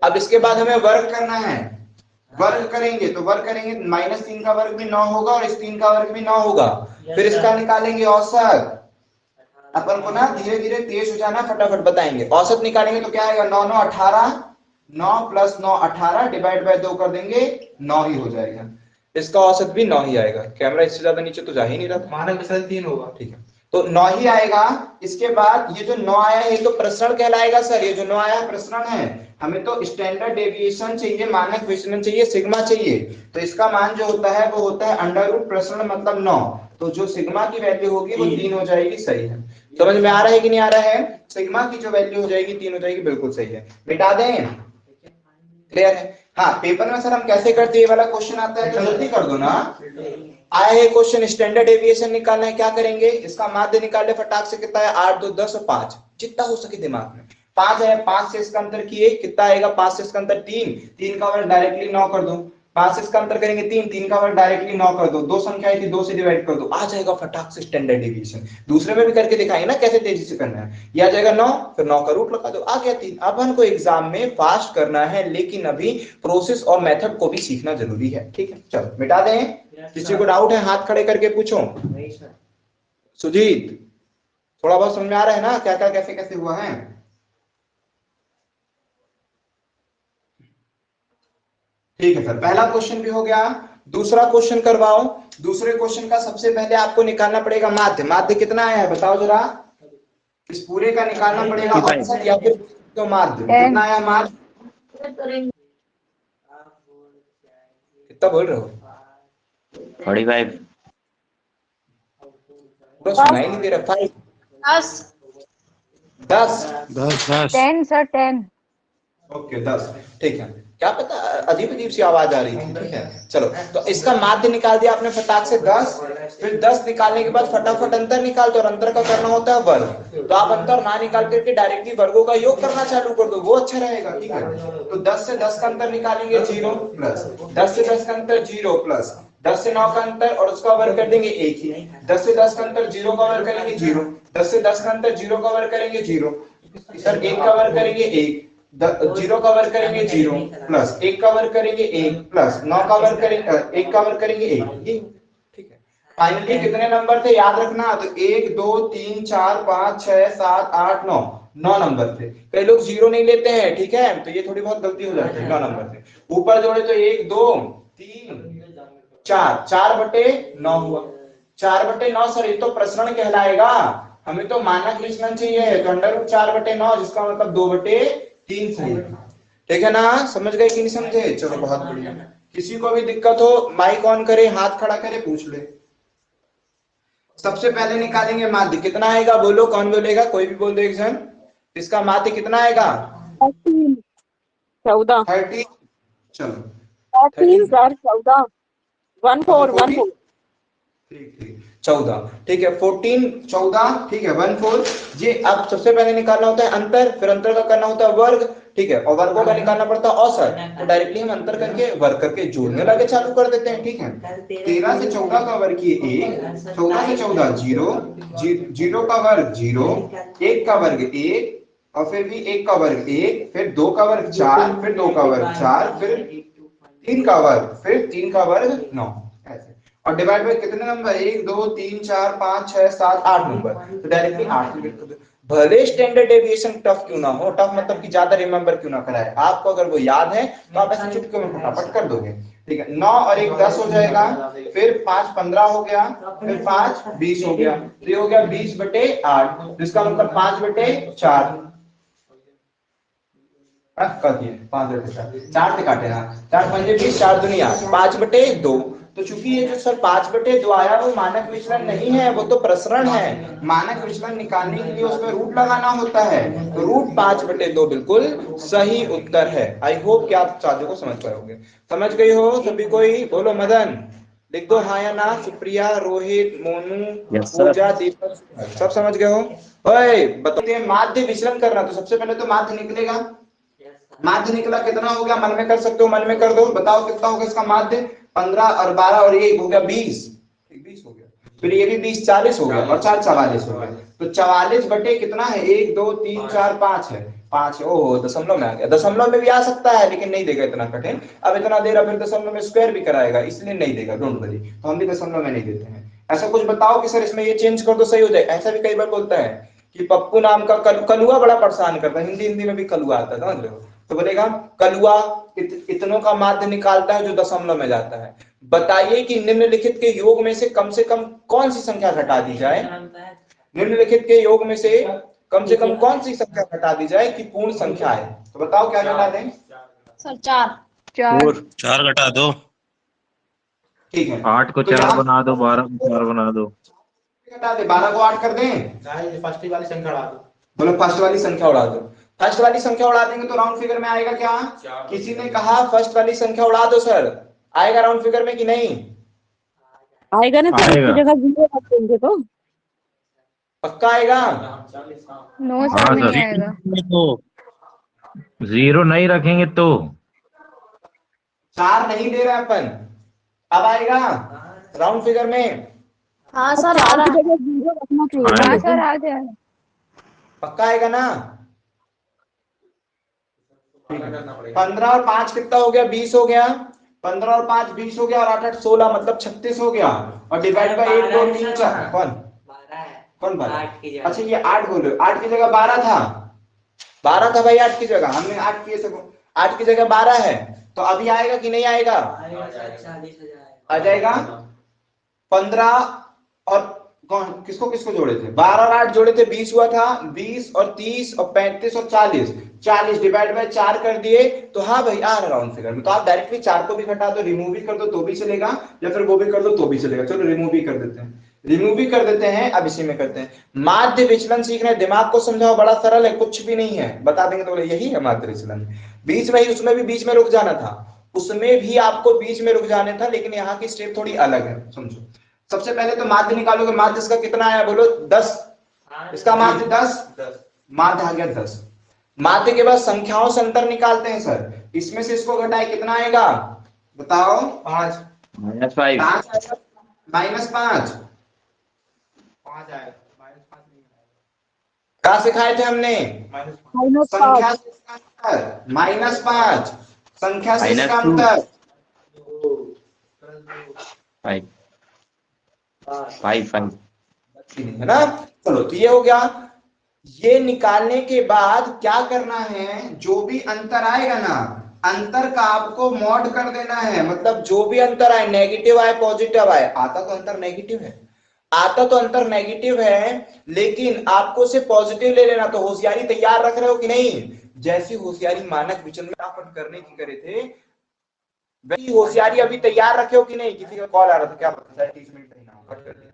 अब इसके बाद हमें वर्ग करना है, वर्ग करेंगे तो वर्ग करेंगे -3 का वर्ग भी 9 होगा और इस 3 का वर्ग भी 9 होगा। फिर इसका निकालेंगे औसत। अपन को ना धीरे धीरे तेज हो जाना, फटाफट बताएंगे। औसत निकालेंगे तो क्या आएगा? 9 9 18, 9 + 9 18, डिवाइड बाय 2 कर देंगे 9 ही हो जाएगा। इसका औसत भी 9 ही आएगा। कैमरा इससे ज्यादा नीचे तो जा ही नहीं रहा। मानक विचलन 3 होगा। ठीक है, तो 9 ही आएगा। इसके बाद ये जो 9 आया है ये तो प्रसरण कहलाएगा सर। ये जो 9 आया है प्रसरण है। हमें तो स्टैंडर्ड डेविएशन चाहिए, मानक विचलन चाहिए, सिग्मा चाहिए। तो इसका मान जो होता है वो होता है √ प्रसरण मतलब 9। तो जो सिग्मा की वैल्यू होगी वो 3 हो जाएगी। सही है, समझ में आ रहा है कि नहीं आ रहा है? सिग्मा की जो वैल्यू हो जाएगी 3 हो जाएगी, बिल्कुल सही है। मिटा दें, क्लियर है? हाँ, पेपर में सर हम कैसे करते हैं? ये वाला क्वेश्चन आता है तो जल्दी कर दो ना। आया है क्वेश्चन, स्टैंडर्ड डेविएशन निकालना है। क्या करेंगे? इसका माध्य निकाल ले फटाक से। कितना है? 8 2 10 और 5, जितना हो सके दिमाग में। 5 है, 5 से इसका अंतर किए, कितना आएगा? 5 से इसका अंतर 3, 3 का वर्ग डायरेक्टली 9 कर दो। 5 से इसका अंतर करेंगे 3, 3 का वर्ग डायरेक्टली 9 कर दो। 2 संख्याएं थी, 2 से डिवाइड कर दो, आ जाएगा फटाक से स्टैंडर्ड डेविएशन। दूसरे में भी करके दिखाएंगे ना कैसे तेजी से करना है। ये आ जाएगा 9, फिर 9 का रूट लगा दो, आ गया 3। अब हमको एग्जाम में फास्ट करना है, लेकिन अभी प्रोसेस और मेथड को भी सीखना जरूरी है। ठीक है, चलो मिटा दें। किसी को डाउट है हाथ खड़े करके पूछो। सुजीत, थोड़ा बहुत समझ में आ रहा है ना क्या क्या कैसे कैसे हुआ है? ठीक है सर, पहला क्वेश्चन भी हो गया। दूसरा क्वेश्चन करवाओ। दूसरे क्वेश्चन का सबसे पहले आपको निकालना पड़ेगा माध्य। माध्य कितना आया है बताओ जरा? इस पूरे का निकालना पड़ेगा औसत या फिर तो माध्य कितना आया? माध्य कितना बोल रहे हो? 45। पूरा सुनाई नहीं दे रहा। 5 10 10 सर 10। ओके 10। ठीक है, क्या पता अजीब अजीब सी आवाज आ रही थी। ठीक है, चलो तो इसका माध्य निकाल दिया आपने फटाक से 10। फिर 10 निकालने के बाद फटाफट अंतर निकाल दो, और अंतर का करना होता है वर्ग। तो आप अंतर ना निकाल करके डायरेक्टली वर्गों का योग करना चालू कर दो, वो अच्छा रहेगा। ठीक है, तो 10 से 10 का अंतर निकालेंगे 0 प्लस 10 से 10 का अंतर 0 प्लस 10 से 9 का अंतर और उसका वर्ग कर देंगे 1 ही। 10 से 10 का अंतर 0 का वर्ग करेंगे 0। 10 से 10 का अंतर 0 का वर्ग करेंगे 0। सर 1 का वर्ग करेंगे 1, 0 का वर्ग करेंगे 0 प्लस 1 का वर्ग करेंगे 1 प्लस 9 का वर्ग करेंगे 1 का वर्ग करेंगे 1। ठीक है, फाइनली कितने नंबर थे याद रखना? तो 1 2 3 4 5 6 7 8 9, 9 नंबर थे। कई लोग 0 नहीं लेते हैं। ठीक है, तो ये थोड़ी बहुत गलती हो जाती है। 9 नंबर थे। ऊपर जोड़े तो 1 2 3 4, 4/9 हुआ। 4/9 सर ये तो प्रसरण कहलाएगा। हमें तो मानक विचलन चाहिए, तो √4/9 जिसका मतलब 2/3 सही है। ठीक है ना? समझ गए कि नहीं समझे? चलो बहुत बढ़िया। किसी को भी दिक्कत हो माइक ऑन करे, हाथ खड़ा करे, पूछ ले। सबसे पहले निकालेंगे माध्य, कितना आएगा बोलो, कौन बोलेगा, कोई भी बोल दो एक जन। इसका माध्य कितना आएगा? 14 30। चलो 13 सर 14 14 ठीक 14, ठीक है 14 14, ठीक है 14 जी। अब सबसे पहले निकालना होता है अंतर, फिर अंतर का करना होता है वर्ग, ठीक है, और वर्गों का निकालना पड़ता है औसत। तो डायरेक्टली हम अंतर करके वर्ग करके जोड़ने लगे चालू कर देते हैं, ठीक है। 13 से 14 का वर्ग किए 1, 14 से 14 0, 0 का वर्ग 0, 1 का वर्ग 1, और फिर भी 1 का वर्ग 1, फिर 2 का वर्ग 4, फिर 2 का वर्ग 4, फिर 3 का वर्ग, फिर 3 का वर्ग 9, ऐसे। और डिवाइड बाय कितने नंबर, 1 2 3 4 5 6 7 8 नंबर, तो डायरेक्टली 8 लिख दो। भले स्टैंडर्ड डेविएशन टफ क्यों ना हो, टफ मतलब कि ज्यादा रिमेंबर क्यों ना कराए, आपको अगर वो याद है तो आप ऐसे चुटकी में फटाफट कर दोगे, ठीक है। 9 और 1 10 हो जाएगा, फिर 5 15 हो गया, फिर 5 20 हो गया, तो ये हो गया 20/8, जिसका मतलब 5/4 कर दिए, 5/4 4 से काटे ना, 4 पंजे 20, 4 दूनी 8, 5/2। तो चूंकि ये जो सर 5/2 आया वो मानक विचलन नहीं है, वो तो प्रसरण है। मानक विचलन निकालने के लिए उसमें रूट लगाना होता है, तो रूट 5/2 बिल्कुल सही उत्तर है। आई होप कि आप साथियों को समझ पाओगे। समझ गई हो सभी कोई? बोलो मदन, लिख दो हाँ या ना। सुप्रिया, रोहित, मोनू, पूजा, दीपक, सब समझ गए हो? ओए बताते माध्य विचलन करना, तो सबसे पहले तो माध्य निकलेगा। माध्य निकला, कितना हो गया मन में कर सकते हो, मन में कर दो, बताओ कितना होगा इसका माध्य। 15 और 12 और 1 हो गया 20, 20 हो गया, फिर ये भी 20 40 हो गया, और 4 44 हो गया। तो 44 बटे कितना है, 1 2 3 4 5 है, 5। ओहो दशमलव में आ गया, दशमलव में भी आ सकता है लेकिन नहीं देगा इतना कठिन। अब इतना दे रहा, फिर दशमलव में स्क्वायर भी कराएगा, इसलिए नहीं देगा, डोंट वरी। तो हम भी दशमलव में नहीं देते हैं। ऐसा कुछ बताओ कि सर इसमें ये चेंज कर दो सही हो जाए, ऐसा भी कई बार बोलता है कि पप्पू नाम का कलुआ बड़ा परेशान करता है, हिंदी में भी कलुआ आता है, समझ लो। तो बोलेगा कलुआ इतनों का माध्य निकालता है जो दशमलव में जाता है। बताइए कि निम्नलिखित के योग में से कम कौन सी संख्या घटा दी जाए, निम्नलिखित के योग में से कम कौन सी संख्या घटा दी जाए कि पूर्ण संख्या है। तो बताओ क्या घटा दें सर 4 4 घटा दो। ठीक है, 8 को तो 4 यहाँ बना दो, 12 को 4 बना दो। घटा दे, 12 को 8 कर दें, ये फर्स्ट वाली संख्या उड़ा दो। बोलो फर्स्ट वाली संख्या उड़ा दो। फर्स्ट वाली संख्या उड़ा देंगे तो राउंड फिगर में आएगा क्या? किसी ने कहा फर्स्ट वाली संख्या उड़ा दो सर, आएगा राउंड फिगर में कि नहीं? आएगा ना, तो आएगा। इसकी जगह 0 रख देंगे तो पक्का आएगा? नो सर हाँ नहीं सर, आएगा। तो 0 नहीं रखेंगे तो 4 नहीं दे रहा अपन, अब आएगा राउंड फिगर में? हाँ सर आ 4 रहा की है। जगह 0 रखना चाहिए हाँ ना, सर आ गया। पक्का आएगा ना? 15 और 5 कितना हो गया? 20 हो गया। 15 और 5 20 हो गया, और 8 8 16 मतलब 36 हो गया। और डिवाइड बाय 1 2 3 4 कौन 12? अच्छा ये 8 बोलो, 8 की जगह 12 था, 12 था भाई 8 की जगह, हमने 8 किए सब, 8 की जगह 12 है। तो अभी आएगा कि नहीं आएगा? आ जाएगा। 15 और कौन किसको किसको जोड़े थे? 12 और 8 जोड़े थे, 20 हुआ था। 20 और 30 और 35 और 40, 40 डिवाइड बाय 4 कर दिए, तो हाँ भाई आ रहा राउंड फिगर में। तो आप डायरेक्टली 4 को भी घटा दो, रिमूव भी कर दो तो भी चलेगा, या फिर वो भी कर दो तो भी चलेगा। चलो रिमूव भी कर देते हैं, रिमूव भी कर देते हैं। अब इसी में करते हैं माध्य विचलन सीखना है, दिमाग को समझाओ, बड़ा सरल है, कुछ भी नहीं है, बता देंगे तो बोले यही है माध्य विचलन। बीच में ही, उसमें भी बीच में रुक जाना था, उसमें भी आपको बीच में रुक जाने था, लेकिन यहाँ की स्टेप थोड़ी अलग है, समझो। सबसे पहले तो माध्य निकालोगे, माध्य इसका कितना आया बोलो? 10। इसका माध्य 10, माध्य आ गया 10। माध्य के बाद संख्याओं से अंतर निकालते हैं सर, इसमें से इसको घटाए कितना आएगा बताओ? 5 -5 -5 5 आएगा, -5 नहीं आएगा। कहा सिखाए थे हमने? संख्या से इसका अंतर -5, संख्या से इसका अंतर 5 है ना। चलो तो ये हो गया। ये निकालने के बाद क्या करना है, जो भी अंतर आएगा ना, अंतर का आपको मॉड कर देना है। मतलब जो भी अंतर आए, नेगेटिव आए पॉजिटिव आए, आता तो अंतर नेगेटिव है, आता तो अंतर नेगेटिव है, लेकिन आपको उसे पॉजिटिव ले लेना। तो होशियारी तैयार रख रहे हो कि नहीं? जैसी होशियारी मानक विचलन में आप करने की करे थे, वही होशियारी अभी तैयार रखे हो कि नहीं? किसी का कॉल आ रहा था, क्या पता 30 मिनट नहीं ना कट कर दिया।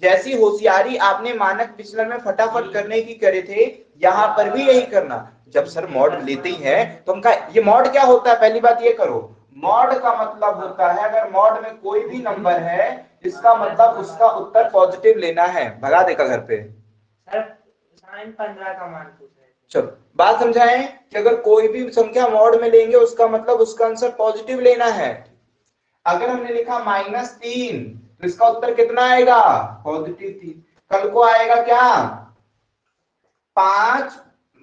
जैसी होशियारी आपने मानक विचलन में फटाफट करने की करे थे, यहां पर भी यही करना। जब सर मॉड लेते ही है तो उनका ये मॉड क्या होता है, पहली बात ये करो, मॉड का मतलब होता है अगर मॉड में कोई भी नंबर है इसका मतलब उसका उत्तर पॉजिटिव लेना है। भगा देगा घर पे। सर साइन 15 का मान पूछ रहे थे। चलो बात समझाएं कि अगर कोई भी संख्या मॉड में लेंगे उसका मतलब उसका आंसर पॉजिटिव लेना है। अगर हमने लिखा -3 तो इसका उत्तर कितना आएगा, पॉजिटिव 3। कल को आएगा क्या, 5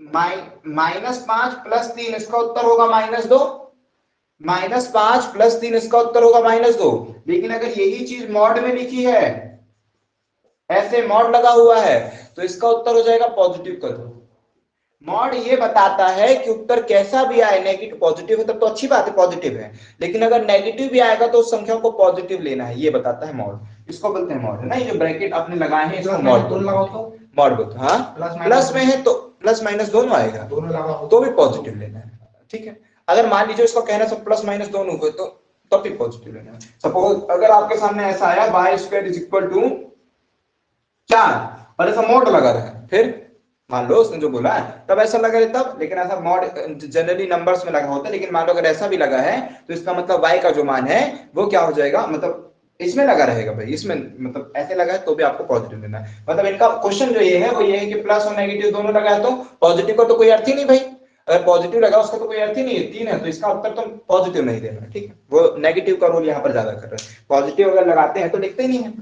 -5 + 3 इसका उत्तर होगा -2। -5 + 3 इसका उत्तर होगा -2। लेकिन अगर यही चीज मॉड में लिखी है, ऐसे मॉड लगा हुआ है, तो इसका उत्तर हो जाएगा पॉजिटिव का 2। मॉड ये बताता है कि उत्तर कैसा भी आए, नेगेटिव पॉजिटिव है तब तो अच्छी बात है, पॉजिटिव है, लेकिन अगर नेगेटिव भी आएगा तो उस संख्या को पॉजिटिव लेना है, ये बताता है मॉड। इसको बोलते हैं मॉड, है ना। ये जो ब्रैकेट आपने लगाए हैं इसको मॉड लगाओ तो मॉड बोलते हैं। हाँ प्लस में है तो प्लस माइनस दोनों आएगा, दोनों लगाओ तो भी पॉजिटिव लेना है, ठीक है। अगर मान लीजिए इसको कहना सब प्लस माइनस दोनों हो तो तब भी पॉजिटिव लेना है। सपोज अगर आपके सामने ऐसा आया y² = 4 और ऐसा मॉड लगा रहा है, फिर मान लो उसने जो बोला है तब ऐसा लगा है तब, लेकिन ऐसा मॉड जनरली नंबर्स में लगा होता है, लेकिन मान लो अगर ऐसा भी लगा है तो इसका मतलब y का जो मान है वो क्या हो जाएगा, मतलब इसमें लगा रहेगा भाई, इसमें मतलब ऐसे लगा है तो भी आपको पॉजिटिव लेना है। मतलब इनका क्वेश्चन जो ये है वो ये है कि प्लस और नेगेटिव दोनों लगा है तो पॉजिटिव का तो कोई अर्थ ही नहीं भाई, अगर पॉजिटिव लगा उसका तो कोई अर्थ ही नहीं है, 3 है तो इसका उत्तर तो पॉजिटिव नहीं देना, ठीक है। वो नेगेटिव का रोल यहाँ पर ज्यादा कर रहा है, पॉजिटिव अगर लगाते हैं तो लिखते ही नहीं है।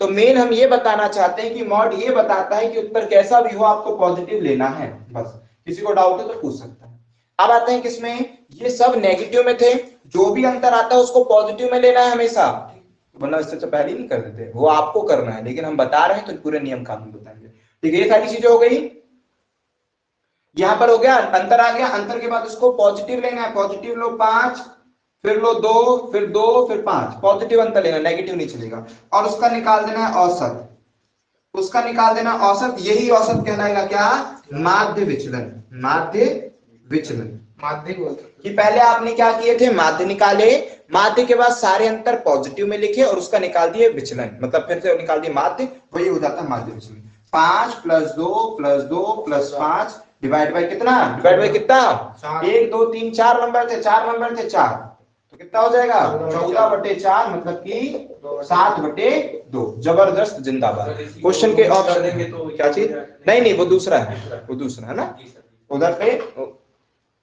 तो मेन हम ये बताना चाहते हैं कि मॉड ये बताता है कि उत्तर कैसा भी हो आपको पॉजिटिव लेना है, बस। किसी को डाउट है तो पूछ सकता है। अब आते हैं किसमें, ये सब नेगेटिव में थे, जो भी अंतर आता है उसको पॉजिटिव में लेना है हमेशा, वरना इससे तो पहले ही नहीं कर देते, वो आपको करना है, लेकिन हम बता रहे हैं तो पूरे नियम कानून बताएंगे, ठीक है। ये सारी चीजें हो गई, यहां पर हो गया अंतर आ गया, अंतर के बाद उसको पॉजिटिव लेना है, पॉजिटिव लो 5 फिर लो 2 फिर 2 फिर 5, पॉजिटिव अंतर लेना, नेगेटिव नहीं चलेगा। और उसका निकाल देना है औसत, उसका निकाल देना औसत, यही औसत कहलाएगा क्या, माध्य विचलन। माध्य विचलन माध्य बोलते कि पहले आपने क्या किए थे, माध्य निकाले, माध्य के बाद सारे अंतर पॉजिटिव में लिखे और उसका निकाल दिए विचलन, मतलब फिर से निकाल दिए माध्य, वही हो जाता है माध्य विचलन। 5 + 2 + 5 डिवाइड बाय कितना, डिवाइड बाय कितना, 1 2 3 4 नंबर थे, 4 नंबर थे 4, तो कितना हो जाएगा 14/4, मतलब कि 7/2। जबरदस्त, जिंदाबाद। क्वेश्चन के ऑप्शन क्या चीज, नहीं वो दूसरा है, वो दूसरा है ना, उधर पे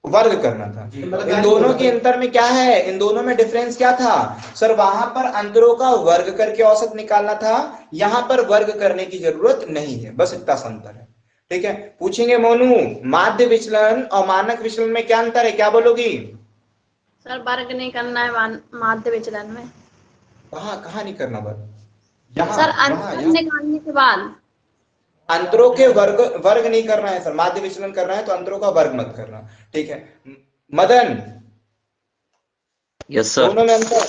वर्ग करना था। इन दोनों के अंतर में क्या है, इन दोनों में डिफरेंस क्या था सर, वहां पर अंतरों का वर्ग करके औसत निकालना था, यहां पर वर्ग करने की जरूरत नहीं है, बस इतना सा अंतर है, ठीक है। पूछेंगे मोनू, माध्य विचलन और मानक विचलन में क्या अंतर है, क्या बोलोगी। सर वर्ग नहीं करना है माध्य विचलन में। कहाँ नहीं करना वर्ग, यहाँ सर अंतर निकालने के बाद अंतरों के वर्ग नहीं करना है सर, माध्य विचलन करना है तो अंतरों का वर्ग मत करना, ठीक है। Madan, yes sir. दोनों में अंतर,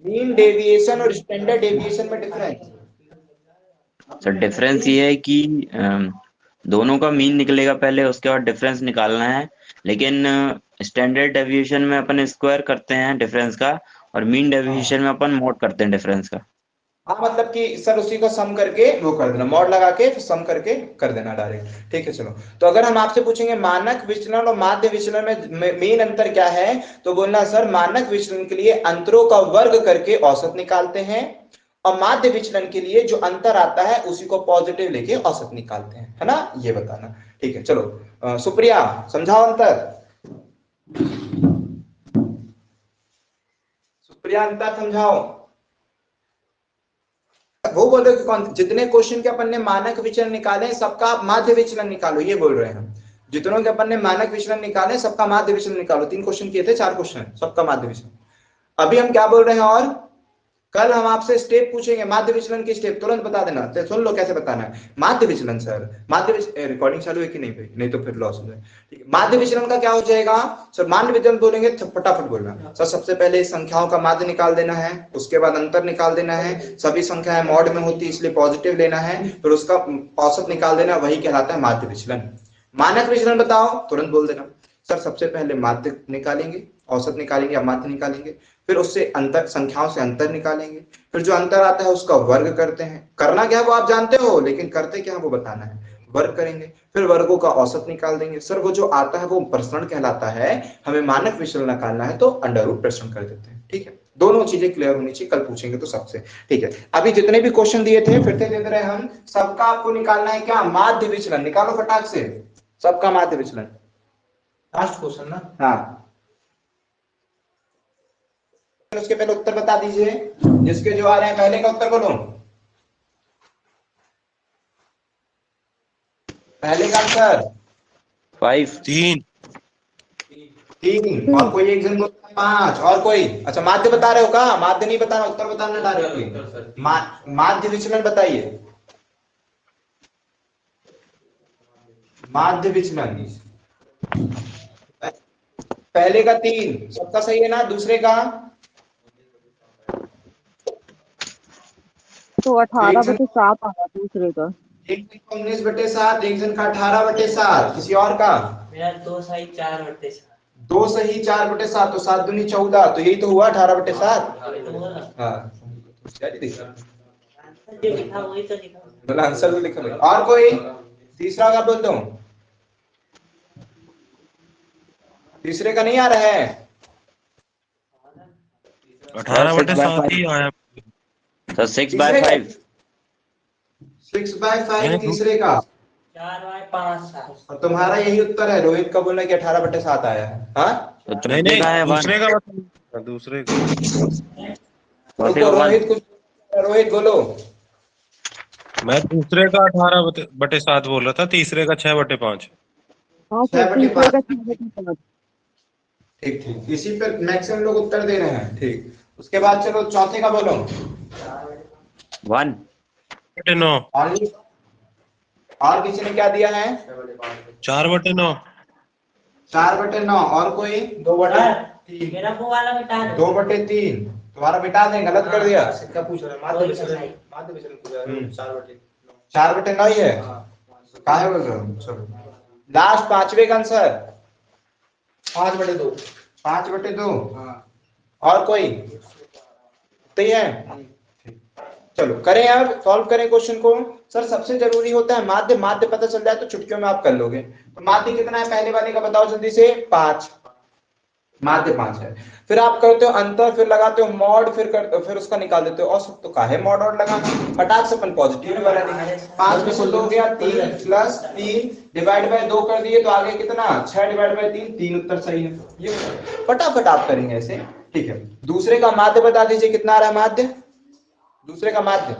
मीन डेविएशन और स्टैंडर्ड डेविएशन में डिफरेंस। सर डिफरेंस ये है कि दोनों का मीन निकलेगा पहले, उसके बाद डिफरेंस निकालना है, लेकिन स्टैंडर्ड डेविएशन में अपन स्क्वायर करते हैं डिफरेंस का, और मीन डेविएशन में अपन मॉड करते हैं डिफरेंस का। हाँ मतलब कि सर उसी को सम करके वो कर देना, मॉड लगा के फिर सम करके कर देना डायरेक्ट, ठीक है। चलो, तो अगर हम आपसे पूछेंगे मानक विचलन और माध्य विचलन में मेन अंतर क्या है, तो बोलना सर मानक विचलन के लिए अंतरों का वर्ग करके औसत निकालते हैं, और माध्य विचलन के लिए जो अंतर आता है उसी को पॉजिटिव लेके औसत निकालते हैं, है ना, ये बताना, ठीक है। चलो सुप्रिया समझाओ अंतर, सुप्रिया अंतर समझाओ। वो बोल रहे कौन, जितने क्वेश्चन के अपन ने मानक विचलन निकाले सबका आप माध्य विचलन निकालो, ये बोल रहे हैं हम। जितनों के अपन ने मानक विचलन निकाले सबका माध्य विचलन निकालो, 3 क्वेश्चन किए थे, 4 क्वेश्चन, सबका माध्य विचलन। अभी हम क्या बोल रहे हैं, और कल हम आपसे स्टेप पूछेंगे, माध्य विचलन की स्टेप तुरंत बता देना, तो सुन लो कैसे बताना है। माध्य विचलन सर, माध्य रिकॉर्डिंग चालू है कि नहीं भाई, नहीं तो फिर लॉस हो जाए, ठीक है। माध्य विचलन का क्या हो जाएगा सर, माध्य विचलन बोलेंगे फटाफट बोलना सर। सबसे पहले संख्याओं का माध्य निकाल देना है, उसके बाद अंतर निकाल देना है, सभी संख्याएं मॉड में होती है इसलिए पॉजिटिव लेना है, फिर उसका औसत निकाल देना, वही कहलाता है माध्य विचलन। मानक विचलन बताओ, तुरंत बोल देना। सर सबसे पहले माध्य निकालेंगे, औसत निकालेंगे या माध्य निकालेंगे, फिर उससे अंतर, संख्याओं से अंतर निकालेंगे, फिर जो अंतर आता है उसका वर्ग करते हैं। करना क्या है वो आप जानते हो, लेकिन करते क्या है वो बताना है। वर्ग करेंगे, फिर वर्गों का औसत निकाल देंगे। सर वो जो आता है वो प्रसरण कहलाता है, हमें मानक विचलन निकालना है तो अंडर रूट प्रसरण कर देते हैं। ठीक है, दोनों चीजें क्लियर होनी चाहिए, कल पूछेंगे तो सबसे। ठीक है, अभी जितने भी क्वेश्चन दिए थे फिर से दे रहे हैं हम, सबका आपको निकालना है क्या, माध्य विचलन। निकालो फटाक से सबका माध्य विचलन। लास्ट क्वेश्चन ना। हाँ, उसके पहले उत्तर बता दीजिए, जिसके जो आ रहे हैं पहले का उत्तर बोलो। पहले का आंसर 5 3 3, और कोई एक जन बोलता है 5, और कोई। अच्छा माध्य बता रहे हो का, माध्य नहीं बताना, उत्तर बताना डायरेक्टली। माध्य विचलन बताइए, माध्य विचलन। पहले का 3 सबका सही है ना, दूसरे का तो 18/7 आया दूसरे का। एक 19/7, एक जन का 18/7, किसी और का मेरा 2 सही 4/7। 2 सही 4/7, तो 7 दूनी 14, तो यही तो हुआ 18/7। हाँ जो लिखा वही तो लिखा। बोला आंसर तो लिखा भाई। और कोई तीसरा का बोल दो, तीसरे का नहीं आ रहा है। 18/7 ही आया। तो 6/5 6/5 तीसरे का, 4/5। और तुम्हारा यही उत्तर है। रोहित का बोलना कि 18/7 आया है। हाँ तो नहीं चौथे नहीं, का है 1। दूसरे का बताओ, दूसरे का। चौथे का 1। रोहित कुछ, रोहित बोलो। मैं दूसरे का 18/7 बोल रहा था, तीसरे का 6/5। हाँ सर, 6/5। तीसरे का 6/5। ठीक ठीक, इसी पे मैक्सिमम लोग उत्तर दे रहे हैं। ठीक, उसके बाद चलो चौथे का बोलो। 1 9 ओनली, और किसी ने क्या दिया है? 4/9। 4/9, और कोई? 2/3, मेरा वो वाला मिटा दो। 2/3 तुम्हारा मिटा दें, गलत कर दिया। क्या पूछ रहा है, माध्य विचलन, माध्य विचलन पूछ रहा है। 4/9। 4/9 ही है, काहे बोल रहे हो? चलो लास्ट पांचवे का आंसर 5/2। 5/2। हाँ। और कोई तो ही है? चलो करें यार, सॉल्व करें क्वेश्चन को। सर सबसे जरूरी होता है माध्य, माध्य पता चल जाए तो चुटकियों में आप कर लोगे। तो माध्य कितना है पहले वाले का बताओ जल्दी से, 5, माध्य 5 है। फिर आप करते हो अंतर, फिर लगाते हो मॉड, फिर उसका निकाल देते हो औसत। तो काहे मॉड ऑड लगाना, फटाक से अपन पॉजिटिव वाला देंगे। 5 में से 2 गया, 3 प्लस 3 डिवाइड बाय 2 कर दिए, तो आगे कितना, 6 डिवाइड बाय 3, 3 उत्तर सही है। ये फटाफट आप करेंगे ऐसे। ठीक है, दूसरे का माध्य बता दीजिए कितना आ रहा है माध्य, दूसरे का माध्य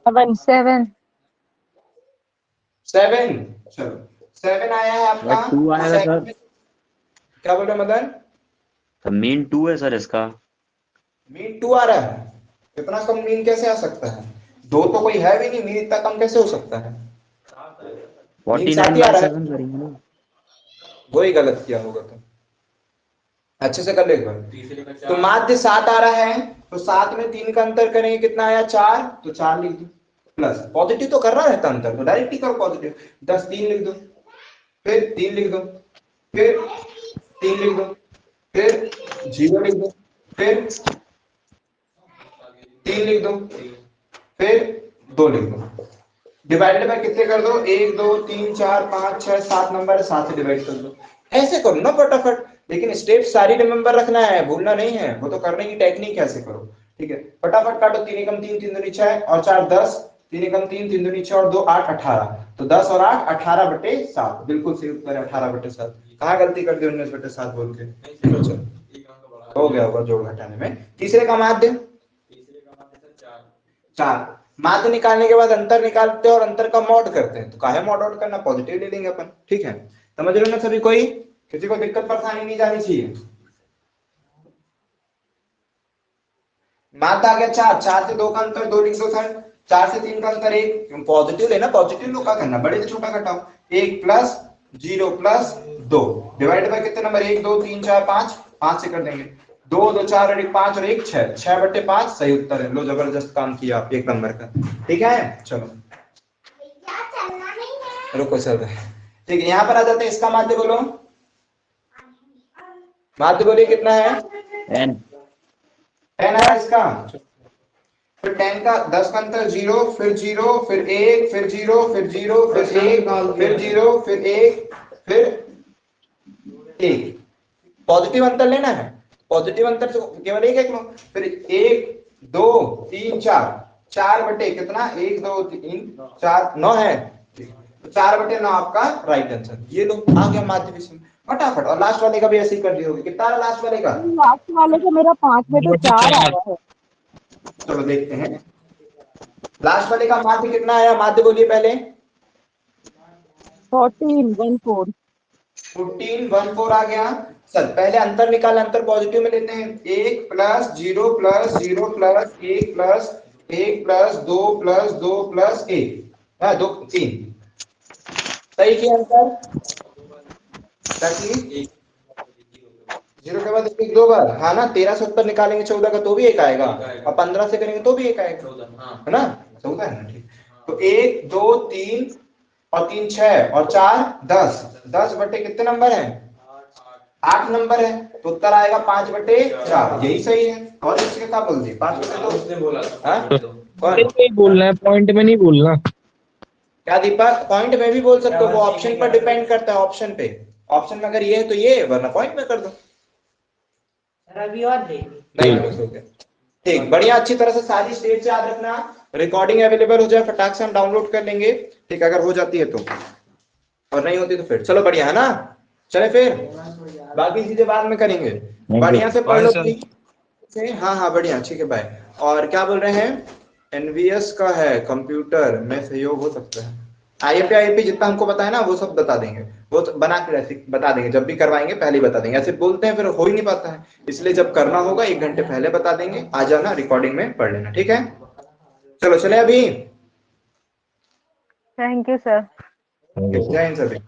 7। चलो 7 आया है आपका। 2 आएगा सर। क्या बोल रहे मदन? तो मीन 2 है सर इसका। मीन 2 आ रहा है? इतना कम मीन कैसे आ सकता है? 2 तो कोई है भी नहीं, मीन इतना कम कैसे हो सकता है? मीन 7 ही आ रहा है। 49/7 करेंगे ना। वही गलत किया होगा तो अच्छे से कर ले एक बार। तो माध्य 7 आ रहा है, तो 7 में 3 का अंतर करेंगे, कितना आया 4, तो 4 लिख दो, प्लस पॉजिटिव तो करना रहता अंतर, तो डायरेक्ट ही करो पॉजिटिव। 10 3 लिख दो, फिर 3 लिख दो, फिर 3 लिख दो, फिर 0 लिख दो, फिर 3 लिख दो, फिर 2 लिख दो। डिवाइडेड बाय कितने कर दो, 1 2 3 4 5 6 7 नंबर, 7 से डिवाइड कर दो। ऐसे करो ना फटाफट, लेकिन स्टेप सारी रिमेंबर रखना है, भूलना नहीं है। वो तो करने की टेक्निक ऐसे करो। ठीक है, फटाफट काटो। 3 एकम 3, 3 दूनी 6 और 4 10, 3 एकम 3, 3 दूनी 6 और 2 8 18, तो 10 और 8 18/7, बिल्कुल सही उत्तर है 18/7। कहाँ गलती कर दी 19/7 बोल के? चलो हो गया होगा जोड़ घटाने में। तीसरे का माध्य 4। माध्य निकालने के बाद अंतर निकालते हैं और अंतर का मॉड करते हैं। तो काहे मॉड आउट करना, पॉजिटिव ले लेंगे अपन। ठीक है, समझ रहे हो ना सभी? कोई किसी को दिक्कत परेशानी नहीं जानी चाहिए। माध्य आ गया 4, 4 से 2 का अंतर 2 लिख दो सर, 4 से 3 का अंतर 1, पॉजिटिव लेना, पॉजिटिव लो, क्या करना, बड़े से छोटा घटाओ। 1 प्लस 0 प्लस 2 डिवाइड बाय कितने नंबर, 1 2 3 4 5, 5 से कर देंगे, 2 2 4 और 1 5 और 1 6, 6/5 सही उत्तर है। लो जबरदस्त काम किया आप, 1 नंबर का। ठीक है, चलो रुको सर, ठीक है, यहाँ पर आ जाते हैं, इसका माध्य बोलो, माध्य बोलिए कितना है? 10 10 है इसका। फिर 10 का 10 का अंतर 0, फिर 0, फिर 1, फिर 0, फिर 0, फिर 1, फिर 0, फिर 1, फिर 1। पॉजिटिव अंतर लेना है, पॉजिटिव अंतर से केवल एक लो। फिर 1 2 3 4, 4 बटे कितना, 1 2 3 4 9 है, 4 बटे 9 आपका राइट आंसर। ये लो आ गया माध्य विषम फटाफट। और लास्ट वाले का भी ऐसे ही कर दियोगे। कितना है लास्ट वाले का? लास्ट वाले का मेरा 5/4 आया है। चलो देखते हैं लास्ट वाले का माध्य कितना आया, माध्य बोलिए पहले। 14/14। 14/14 आ गया। सर पहले अंतर निकाल, अंतर पॉजिटिव में लेते हैं। 1 + 0 + 0 + 1 + 1 + 2 + 2 + 1 2 3 सही किया अंतर। ताकि 0 के बाद 1 2 बार, हाँ ना। 13 से उत्तर निकालेंगे 14 का तो भी 1 आएगा, और 15 से करेंगे तो भी 1 आएगा, है ना? 14 है ना, ठीक। तो 1 2 3 और 3 6 और 4 10, 10 बटे कितने नंबर है? 8 नंबर है, तो उत्तर आएगा 5/4। यही सही है। और इसके क्या बोल दिए? 5/2 उसने बोला। कौन बोलना है, पॉइंट में नहीं बोलना। क्या दीपक? पॉइंट में भी बोल सकते हो, वो ऑप्शन पर डिपेंड करता है, ऑप्शन पे। ऑप्शन में अगर ये है तो ये, वरना पॉइंट में कर दो। सर अभी और देंगे। नहीं खुश हो गया। ठीक, बढ़िया। अच्छी तरह से सारी स्टेप्स याद रखना। रिकॉर्डिंग अवेलेबल हो जाए फटाक से हम डाउनलोड कर लेंगे, ठीक, अगर हो जाती है तो, और नहीं होती तो फिर चलो बढ़िया है ना। चले फिर बाकी चीजें बाद में करेंगे। बढ़िया से पढ़ लो से। हाँ हाँ बढ़िया, ठीक है बाय। और क्या बोल रहे हैं, एनवीएस का है, कंप्यूटर में सहयोग हो सकता है। आईएपी जितना हमको बताया ना वो सब बता देंगे, वो तो बना के ऐसे बता देंगे, जब भी करवाएंगे पहले ही बता देंगे। ऐसे बोलते हैं फिर हो ही नहीं पाता है, इसलिए जब करना होगा 1 घंटे पहले बता देंगे। आ जाना, रिकॉर्डिंग में पढ़ लेना, ठीक है? चलो चले अभी। Thank you sir. जय हिंद सभी।